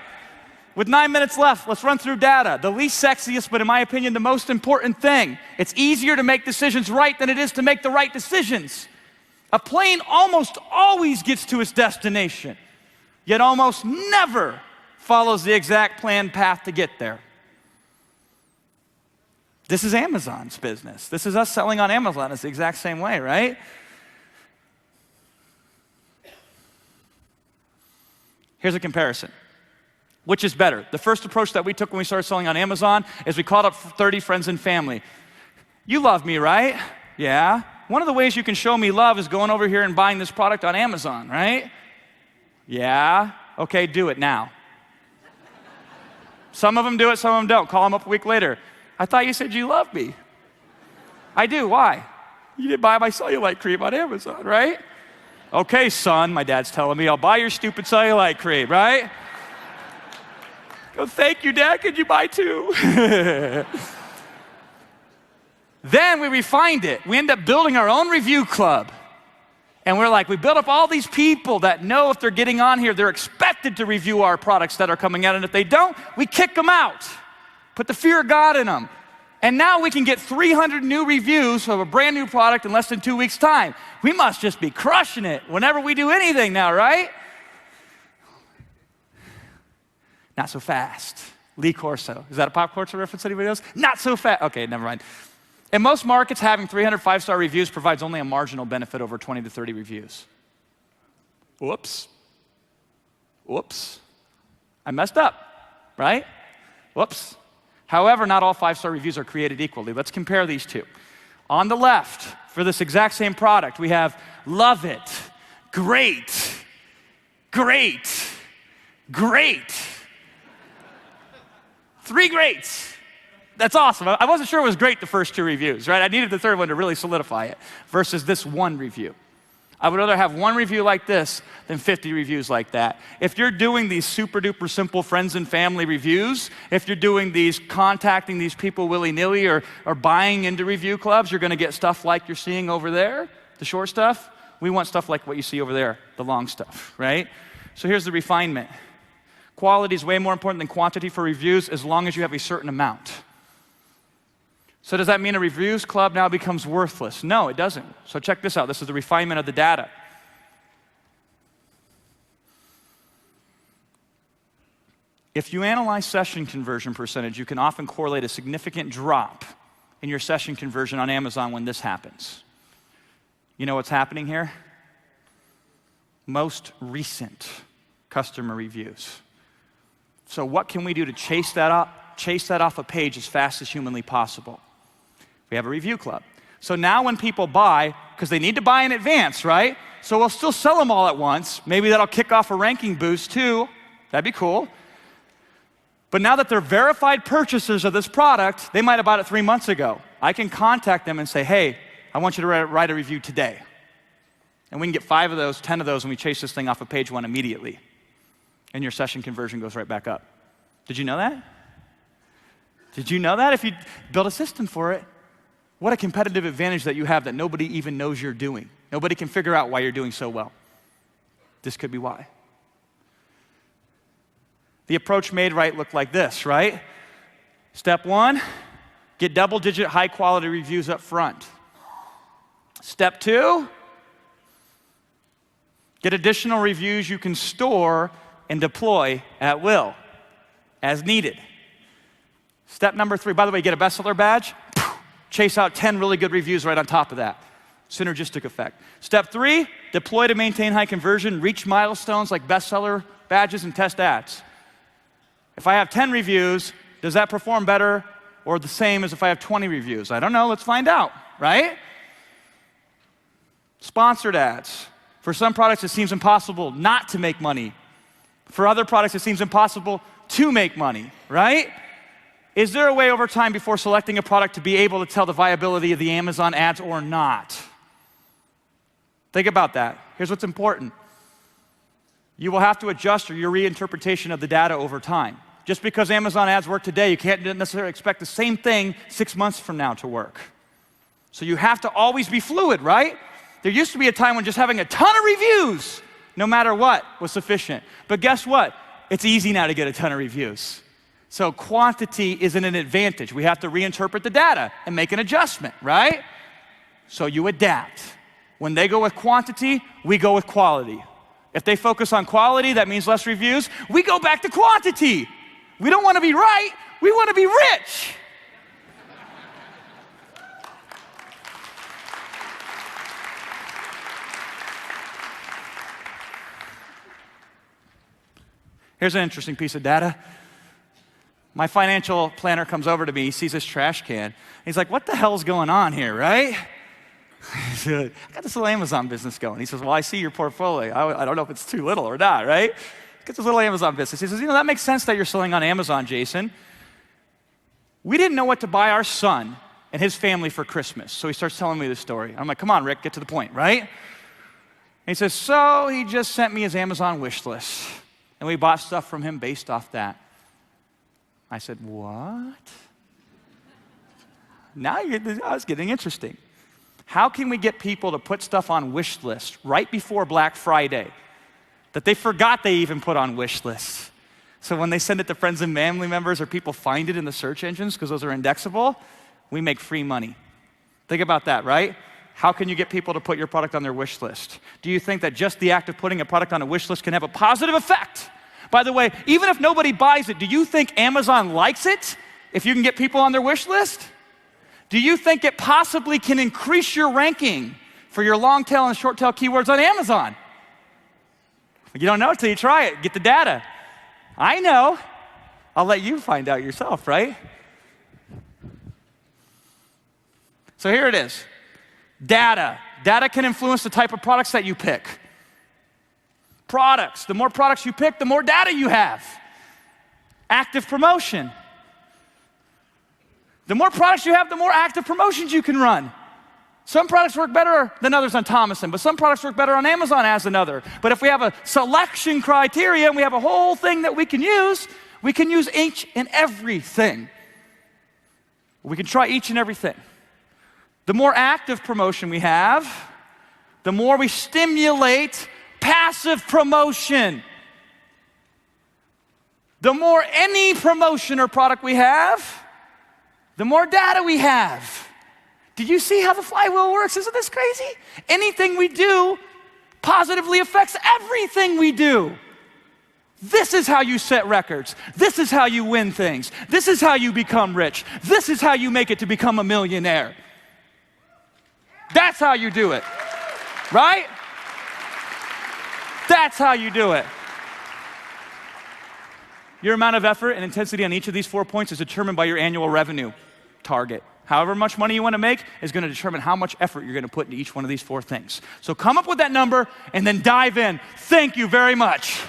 With 9 minutes left, let's run through data. The least sexiest, but in my opinion, the most important thing. It's easier to make decisions right than it is to make the right decisions. A plane almost always gets to its destination, yet almost never follows the exact planned path to get there. This is Amazon's business. This is us selling on Amazon. It's the exact same way, right? Here's a comparison. Which is better? The first approach that we took when we started selling on Amazon is we called up 30 friends and family. You love me, right? Yeah. One of the ways you can show me love is going over here and buying this product on Amazon, right? Yeah. Okay, do it now. Some of them do it, some of them don't. Call them up a week later. I thought you said you loved me. I do. Why? You didn't buy my cellulite cream on Amazon, right? Okay, son, my dad's telling me, I'll buy your stupid cellulite cream, right? Oh, thank you, Dad. Could you buy two? Then we refined it. We ended up building our own review club. And we're like, we built up all these people that know if they're getting on here, they're expected to review our products that are coming out. And if they don't, we kick them out. Put the fear of God in them. And now we can get 300 new reviews of a brand new product in less than 2 weeks' time. We must just be crushing it whenever we do anything now, right? Not so fast. Lee Corso. Is that a pop culture reference anybody else? Not so fast. Okay, never mind. In most markets, having 300 5-star reviews provides only a marginal benefit over 20 to 30 reviews. Whoops. Whoops. I messed up, right? Whoops. However, not all 5-star reviews are created equally. Let's compare these two. On the left, for this exact same product, we have love it, great, great, great. 3 greats. That's awesome. I wasn't sure it was great the first 2 reviews, right? I needed the third one to really solidify it versus this 1 review. I would rather have 1 review like this than 50 reviews like that. If you're doing these super duper simple friends and family reviews, if you're doing these contacting these people willy-nilly or buying into review clubs, you're gonna get stuff like you're seeing over there, the short stuff. We want stuff like what you see over there, the long stuff, right? So here's the refinement. Quality is way more important than quantity for reviews as long as you have a certain amount. So does that mean a reviews club now becomes worthless? No, it doesn't. So check this out. This is the refinement of the data. If you analyze session conversion percentage, you can often correlate a significant drop in your session conversion on Amazon when this happens. You know what's happening here? Most recent customer reviews. So what can we do to chase that off a page as fast as humanly possible? We have a review club. So now when people buy, because they need to buy in advance, right? So we'll still sell them all at once. Maybe that'll kick off a ranking boost too. That'd be cool. But now that they're verified purchasers of this product, they might have bought it 3 months ago. I can contact them and say, hey, I want you to write a review today. And we can get 5 of those, 10 of those, and we chase this thing off of page 1 immediately. And your session conversion goes right back up. Did you know that? Did you know that? If you build a system for it, what a competitive advantage that you have that nobody even knows you're doing. Nobody can figure out why you're doing so well. This could be why. The approach made right looked like this, right? Step 1, get double-digit high-quality reviews up front. Step 2, get additional reviews you can store and deploy at will, as needed. Step number 3, by the way, get a bestseller badge, chase out 10 really good reviews right on top of that. Synergistic effect. Step 3, deploy to maintain high conversion, reach milestones like bestseller badges and test ads. If I have 10 reviews, does that perform better or the same as if I have 20 reviews? I don't know, let's find out, right? Sponsored ads. For some products, it seems impossible not to make money. For other products, it seems impossible to make money, right? Is there a way over time before selecting a product to be able to tell the viability of the Amazon ads or not? Think about that. Here's what's important. You will have to adjust your reinterpretation of the data over time. Just because Amazon ads work today, you can't necessarily expect the same thing 6 months from now to work. So you have to always be fluid, right? There used to be a time when just having a ton of reviews, no matter what, was sufficient. But guess what? It's easy now to get a ton of reviews. So quantity isn't an advantage. We have to reinterpret the data and make an adjustment, right? So you adapt. When they go with quantity, we go with quality. If they focus on quality, that means less reviews. We go back to quantity. We don't want to be right. We want to be rich. Here's an interesting piece of data. My financial planner comes over to me, he sees this trash can. He's like, what the hell's going on here, right? I said, I got this little Amazon business going. He says, well, I see your portfolio. I don't know if it's too little or not, right? Get this little Amazon business. He says, that makes sense that you're selling on Amazon, Jason. We didn't know what to buy our son and his family for Christmas. So he starts telling me this story. I'm like, come on, Rick, get to the point, right? And he says, so he just sent me his Amazon wish list. And we bought stuff from him based off that. I said, what? Now it's getting interesting. How can we get people to put stuff on wish lists right before Black Friday that they forgot they even put on wish lists? So when they send it to friends and family members or people find it in the search engines because those are indexable, we make free money. Think about that, right? How can you get people to put your product on their wish list? Do you think that just the act of putting a product on a wish list can have a positive effect? By the way, even if nobody buys it, do you think Amazon likes it if you can get people on their wish list? Do you think it possibly can increase your ranking for your long tail and short tail keywords on Amazon? You don't know until you try it. Get the data. I know. I'll let you find out yourself, right? So here it is. Data. Data can influence the type of products that you pick. Products. The more products you pick, the more data you have. Active promotion. The more products you have, the more active promotions you can run. Some products work better than others on Thomason, but some products work better on Amazon as another. But if we have a selection criteria and we have a whole thing that we can use each and everything. We can try each and everything. The more active promotion we have, the more we stimulate passive promotion. The more any promotion or product we have, the more data we have. Did you see how the flywheel works? Isn't this crazy? Anything we do positively affects everything we do. This is how you set records. This is how you win things. This is how you become rich. This is how you make it to become a millionaire. That's how you do it, right? That's how you do it. Your amount of effort and intensity on each of these 4 points is determined by your annual revenue target. However much money you want to make is going to determine how much effort you're going to put into each one of these 4 things. So come up with that number and then dive in. Thank you very much.